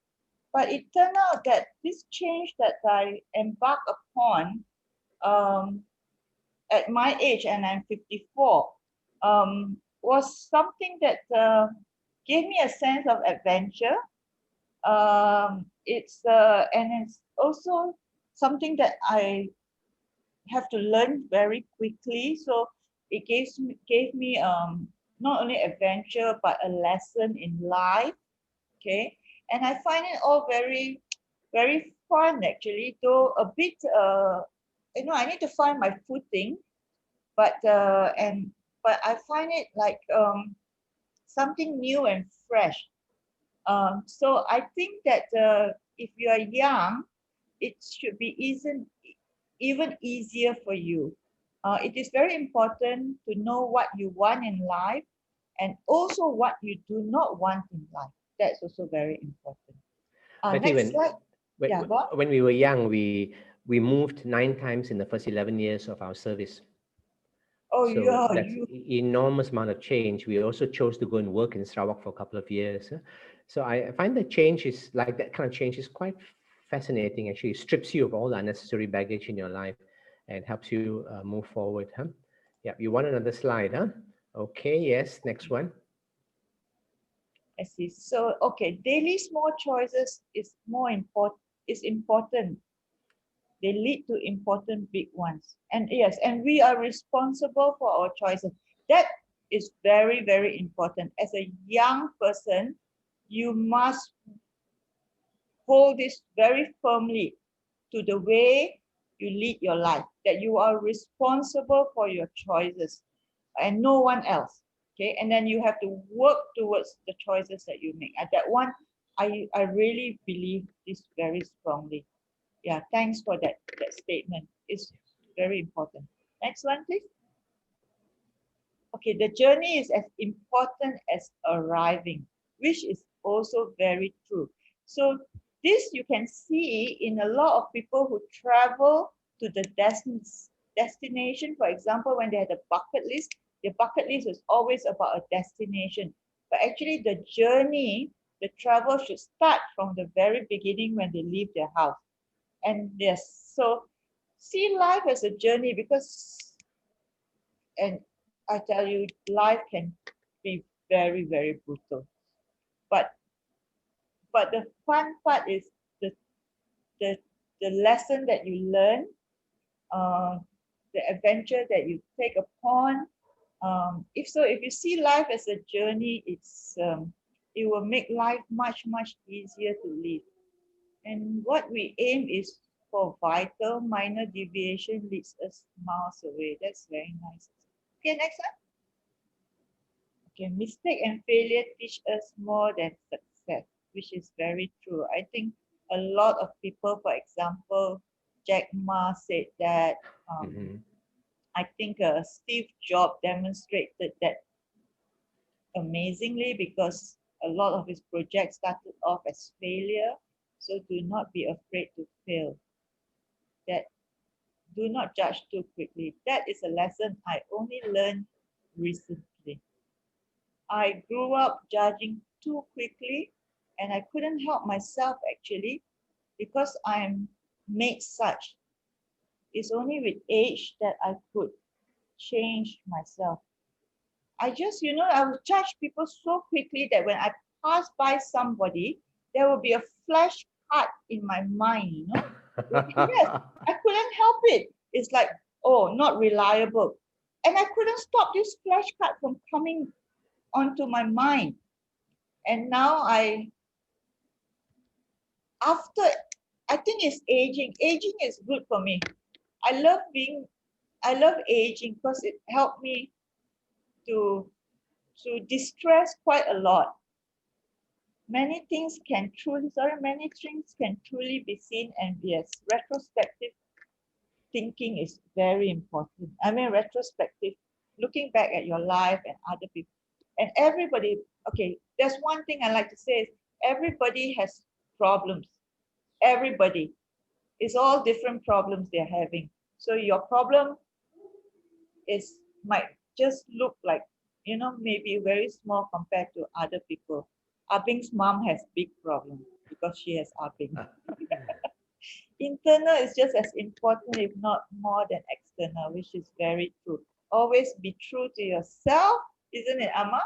but it turned out that this change that I embarked upon um, at my age, and I'm 54, was something that gave me a sense of adventure. It's also something that I have to learn very quickly. So it gave me not only adventure but a lesson in life. Okay, and I find it all very very fun actually. Though a bit, I need to find my footing, but I find it like something new and fresh. So I think that if you are young, it should be even easier for you. It is very important to know what you want in life and also what you do not want in life. That's also very important. Betty, Next slide. when Yeah, go on. when we were young, we moved 9 times in the first 11 years of our service. Oh, So yeah, that's enormous amount of change. We also chose to go and work in Sarawak for a couple of years. So I find that change is like that kind of change is quite fascinating. Actually, it strips you of all the unnecessary baggage in your life and helps you move forward. Huh? Yeah, you want another slide, huh? Okay, yes, next one. I see. So, okay, daily small choices is important. They lead to important big ones. And yes, and we are responsible for our choices. That is very, very important. As a young person, you must hold this very firmly to the way you lead your life, that you are responsible for your choices and no one else. Okay, and then you have to work towards the choices that you make. At that one, I really believe this very strongly. Yeah, thanks for that statement. It's very important. Next one, please. Okay, the journey is as important as arriving, which is also very true. So this you can see in a lot of people who travel to the destination. For example, when they had a bucket list, their bucket list is always about a destination. But actually the journey, the travel should start from the very beginning when they leave their house. And yes, so see life as a journey because, and I tell you, life can be very, very brutal. But the fun part is the the the lesson that you learn, uh, the adventure that you take upon. If you see life as a journey, it will make life much easier to live. And what we aim is for vital minor deviation leads us miles away. That's very nice. Okay, next one. Okay, mistake and failure teach us more than success, which is very true. I think a lot of people, for example, Jack Ma said that. Hmm. I think Steve Jobs demonstrated that amazingly because a lot of his projects started off as failure. So do not be afraid to fail. That do not judge too quickly. That is a lesson I only learned recently. I grew up judging too quickly and I couldn't help myself actually because I'm made such. It's only with age that I could change myself. I will judge people so quickly that when I pass by somebody, there will be a flash cut in my mind. Yes, I couldn't help it. It's like, oh, not reliable. And I couldn't stop this flash cut from coming onto my mind. And now after, I think it's aging. Aging is good for me. I love being, I love aging because it helped me to, distress quite a lot. Many things can truly be seen, and yes, retrospective thinking is very important. I mean, retrospective, looking back at your life and other people and everybody. Okay, there's one thing I like to say is everybody has problems. Everybody. It's all different problems they're having. So your problem is might just look like, maybe very small compared to other people. Abing's mom has big problem because she has Abing. Internal is just as important, if not more than external, which is very true. Always be true to yourself, isn't it, Amma?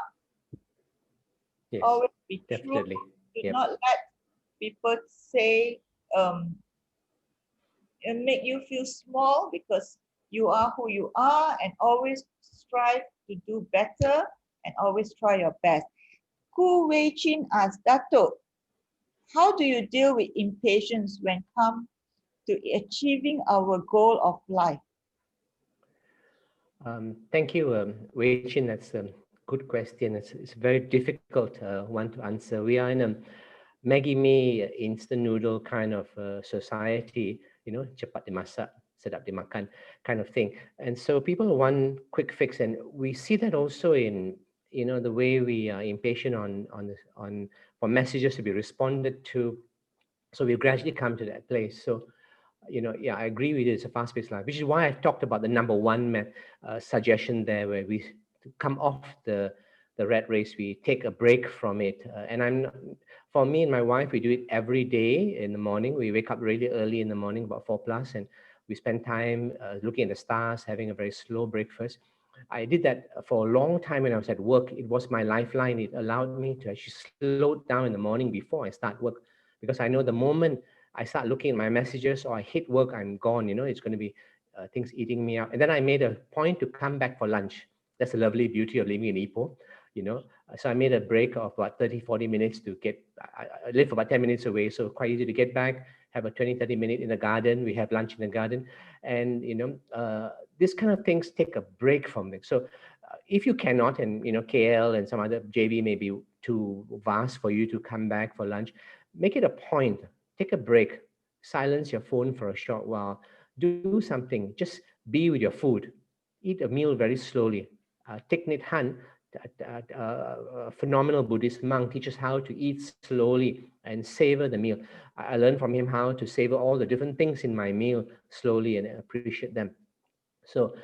Yes, Always be true. definitely. Do Yep. not let people say and make you feel small, because you are who you are, and always strive to do better and always try your best. Ku Wei Chin asks, Dato, how do you deal with impatience when come to achieving our goal of life? Thank you, Wei Chin. That's a good question. It's a very difficult one to answer. We are in a Maggie Mee instant noodle kind of society, cepat dimasak, sedap dimakan kind of thing. And so people want quick fix, and we see that also in the way we are impatient on for messages to be responded to. So we've gradually come to that place. So yeah, I agree with you. It's a fast-paced life, which is why I talked about the number one suggestion there, where we come off the rat race, we take a break from it. For me and my wife, we do it every day in the morning. We wake up really early in the morning, about 4+, and we spend time looking at the stars, having a very slow breakfast. I did that for a long time when I was at work. It was my lifeline. It allowed me to actually slow down in the morning before I start work, because I know the moment I start looking at my messages or I hit work, I'm gone. It's going to be things eating me up. And then I made a point to come back for lunch. That's the lovely beauty of living in Ipoh, you know. So I made a break of about 30, 40 minutes to get, I live about 10 minutes away. So quite easy to get back, have a 20, 30 minute in the garden. We have lunch in the garden. And, this kind of things take a break from it. So if you cannot, and, KL and some other JV may be too vast for you to come back for lunch, make it a point. Take a break, silence your phone for a short while, do something, just be with your food, eat a meal very slowly. Thich Nhat Hanh, a phenomenal Buddhist monk, teaches how to eat slowly and savor the meal. I learned from him how to savor all the different things in my meal slowly and appreciate them. So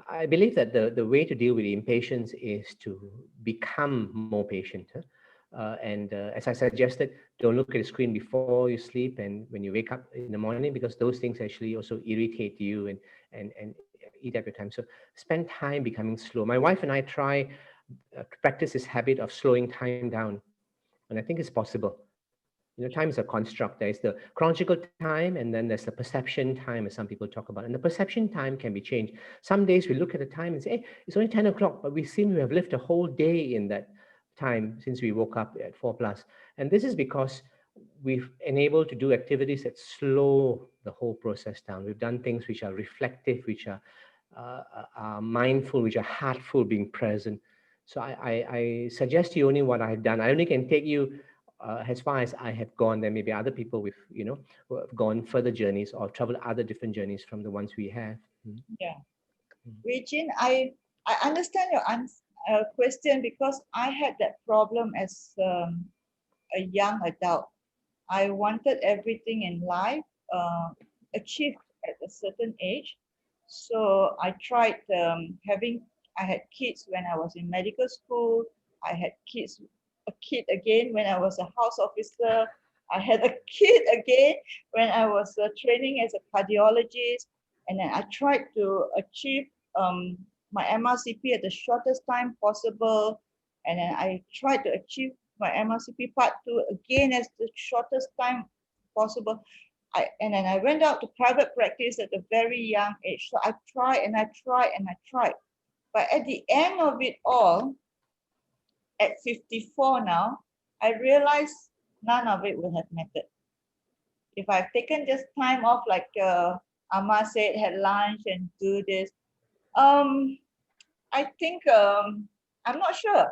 I believe that the way to deal with impatience is to become more patient. Huh? And as I suggested, don't look at the screen before you sleep and when you wake up in the morning, because those things actually also irritate you and eat up your time. So spend time becoming slow. My wife and I try to practice this habit of slowing time down, and I think it's possible. Time is a construct. There is the chronological time, and then there's the perception time, as some people talk about. And the perception time can be changed. Some days we look at the time and say, hey, it's only 10 o'clock, but we seem to have lived a whole day in that time since we woke up at 4+. And this is because we've enabled to do activities that slow the whole process down. We've done things which are reflective, which are mindful, which are heartful, being present. So I suggest you only what I've done. I only can take you as far as I have gone. There may be other people with, who have gone further journeys or traveled other different journeys from the ones we have. Yeah. Regine, I understand your question, because I had that problem as a young adult. I wanted everything in life achieved at a certain age. So I tried I had kids when I was in medical school. I had a kid again when I was a house officer. I had a kid again when I was training as a cardiologist. And then I tried to achieve my MRCP at the shortest time possible. And then I tried to achieve my MRCP part 2 again as the shortest time possible. And then I went out to private practice at a very young age. So I tried and I tried and I tried. But at the end of it all, at 54 now, I realized none of it would have mattered. If I've taken just time off, like Amma said, had lunch and do this, I think I'm not sure.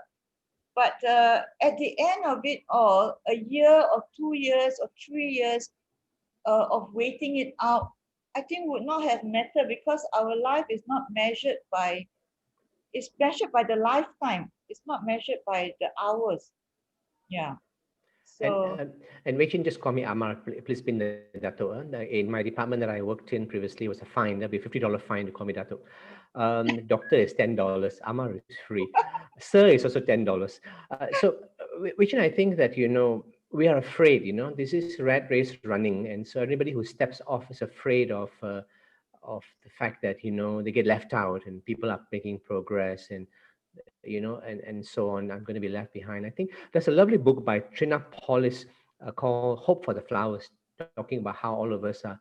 But at the end of it all, a year or 2 years or 3 years of waiting it out, I think would not have mattered, because our life is not measured by, it's measured by the lifetime. It's not measured by the hours. Yeah. And So, Wei Chin, just call me Amar. Please pin the Dato. In my department that I worked in previously was a fine. There'll be $50 fine to call me Dato. Doctor is $10. Amar is free. Sir is also $10. Wei Chin, I think that we are afraid. This is rat race running, and so everybody who steps off is afraid of the fact that they get left out and people are making progress, and and so on. I'm going to be left behind. I think there's a lovely book by Trina Paulus called Hope for the Flowers, talking about how all of us are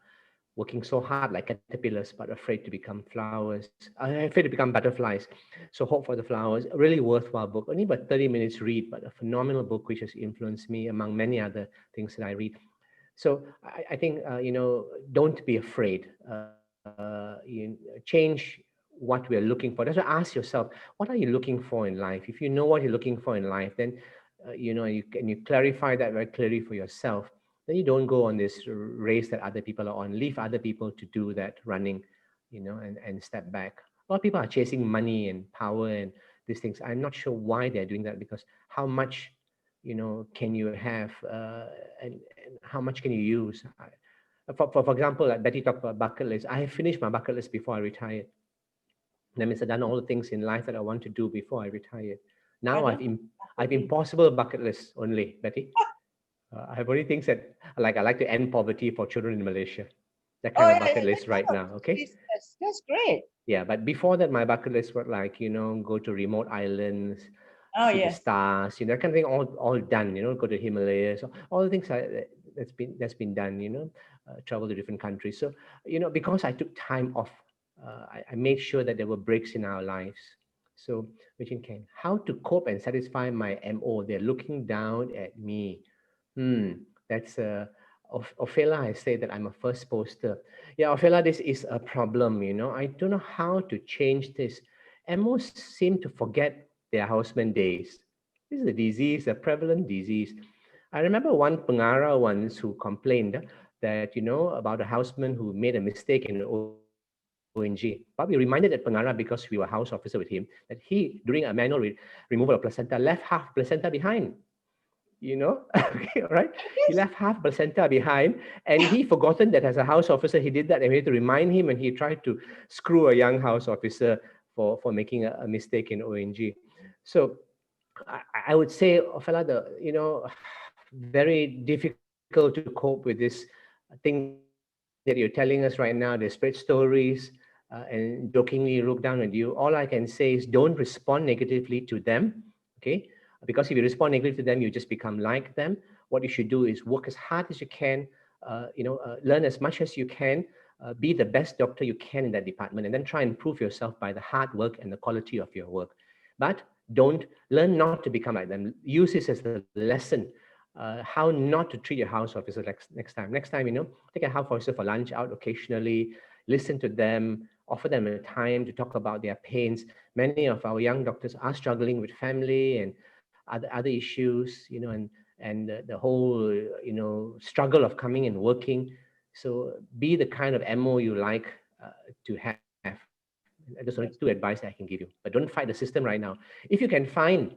working so hard like caterpillars but afraid to become flowers, afraid to become butterflies. So Hope for the Flowers, a really worthwhile book, only about 30 minutes read, but a phenomenal book which has influenced me among many other things that I read. So I think don't be afraid. Change what we are looking for. That's why ask yourself, what are you looking for in life? If you know what you're looking for in life, then you clarify that very clearly for yourself. Then you don't go on this race that other people are on. Leave other people to do that running, and step back. A lot of people are chasing money and power and these things. I'm not sure why they're doing that, because how much can you have, and how much can you use? For example, like Betty talked about bucket list. I have finished my bucket list before I retired. That means I've done all the things in life that I want to do before I retired. I Now don't I've believe. impossible bucket list only, Betty. I have only things that I like to end poverty for children in Malaysia. That Oh, kind of yeah, bucket yeah, that list right kind of now. Okay. that's great. Yeah, but before that, my bucket list were like, go to remote islands, Oh, see the yes. stars, that kind of thing, all done, go to Himalayas, all the things that's been done, travel to different countries. So, because I took time off, I made sure that there were breaks in our lives. So, which can, how to cope and satisfy my MO? They're looking down at me. Hmm, that's Ophelia has said that I'm a first poster. Yeah, Ophelia, this is a problem. I don't know how to change this. MOs seem to forget their houseman days. This is a disease, a prevalent disease. I remember one Pengara once who complained that, about a houseman who made a mistake in an ONG. But we reminded that Pengara, because we were house officer with him, that he, during a manual removal of placenta, left half placenta behind. Okay, right? He left half placenta behind, and he forgotten that as a house officer he did that, and we had to remind him, and he tried to screw a young house officer for making a mistake in ONG. So I would say, fella, very difficult to cope with this thing that you're telling us right now. They spread stories and jokingly look down at you. All I can say is don't respond negatively to them, okay? Because if you respond negatively to them, you just become like them. What you should do is work as hard as you can, learn as much as you can, be the best doctor you can in that department, and then try and prove yourself by the hard work and the quality of your work. But don't learn not to become like them. Use this as a lesson. How not to treat your house officer next time. Next time, take a house officer for lunch out occasionally, listen to them, offer them a time to talk about their pains. Many of our young doctors are struggling with family and other issues, and the whole struggle of coming and working. So be the kind of MO you like to have. There's only two advice that I can give you, but don't fight the system right now. If you can find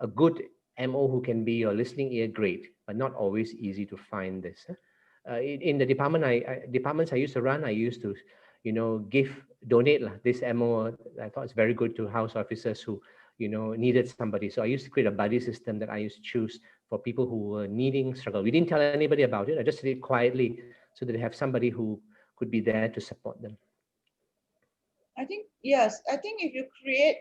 a good MO who can be your listening ear, great, but not always easy to find this. In the departments I used to run, I used to, donate this MO. I thought it's very good to house officers who, needed somebody. So I used to create a buddy system that I used to choose for people who were needing struggle. We didn't tell anybody about it. I just did it quietly so that they have somebody who could be there to support them. I think yes. I think if you create,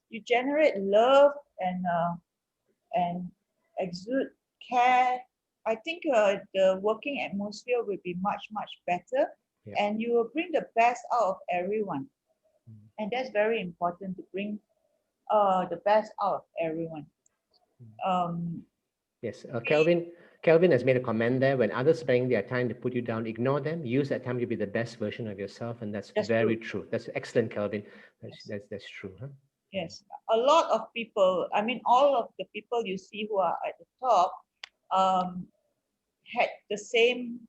you generate love and exude care. I think the working atmosphere will be much better, Yeah. and you will bring the best out of everyone. And that's very important to bring the best out of everyone. Um, Yes, we Kelvin has made a comment there. When others spending their time to put you down, ignore them. Use that time to be the best version of yourself, and that's That's very true. true. That's excellent, Kelvin. That's Yes. that's that's true. Huh? Yes, a lot of people, I mean, all of the people you see who are at the top um, had the same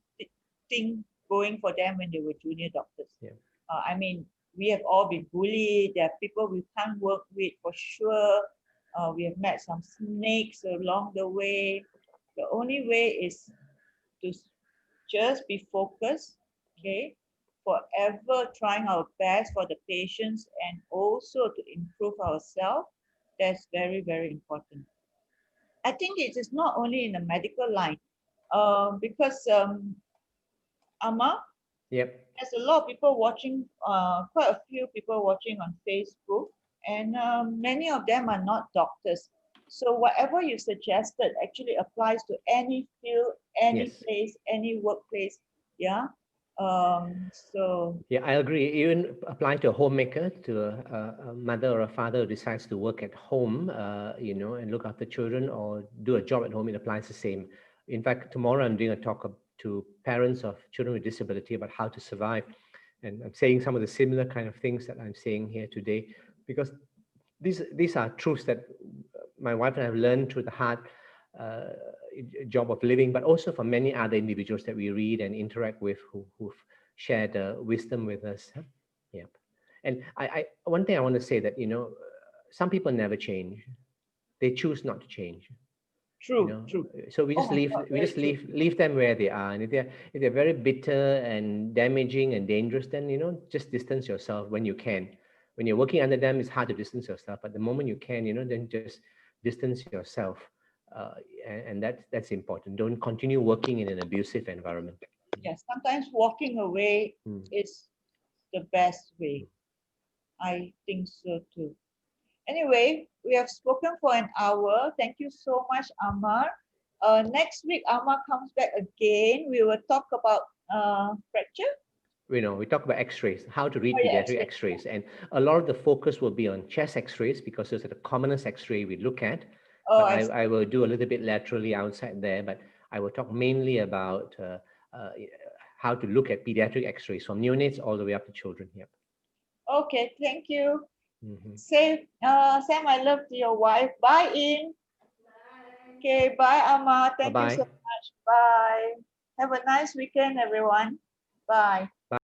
thing going for them when they were junior doctors. Yeah. I mean, we have all been bullied. There are people we can't work with for sure. We have met some snakes along the way. The only way is to just be focused, okay, forever trying our best for the patients and also to improve ourselves. That's very, very important. I think it is not only in the medical line, because Amma, Yep. there's a lot of people watching, quite a few people watching on Facebook, and many of them are not doctors. So whatever you suggested actually applies to any field, any Yes. place, any workplace. Yeah. So Yeah, I agree. Even apply to a homemaker, to a mother or a father who decides to work at home, and look after children or do a job at home. It applies the same. In fact, tomorrow I'm doing a talk to parents of children with disability about how to survive, and I'm saying some of the similar kind of things that I'm saying here today, because these are truths that my wife and I have learned through the hard uh, job of living, but also from many other individuals that we read and interact with who've shared wisdom with us. Huh? Yep. And one thing I want to say that, some people never change. They choose not to change. You true, know, true. so Oh my God, we very just true. leave them where they are. And if they're very bitter and damaging and dangerous, then just distance yourself when you can. When you're working under them, it's hard to distance yourself. But the moment you can, then just distance yourself. Uh, and that's important. Don't continue working in an abusive environment. Yes, sometimes walking away Mm. is the best way. I think so too. Anyway, we have spoken for an hour. Thank you so much, Amar. Next week, Amar comes back again. We will talk about fracture. We talk about x-rays, how to read Oh, yeah, pediatric X-ray. x-rays, and a lot of the focus will be on chest x-rays because those are the commonest x-ray we look at. Oh, But I see. I will do a little bit laterally outside there, but I will talk mainly about uh, how to look at pediatric x-rays from neonates all the way up to children here. Okay, thank you. Hmm. Say my love to your wife. Bye, In. Okay, bye, Amar. Thank you so Bye-bye. much. Bye. Have a nice weekend, everyone. Bye.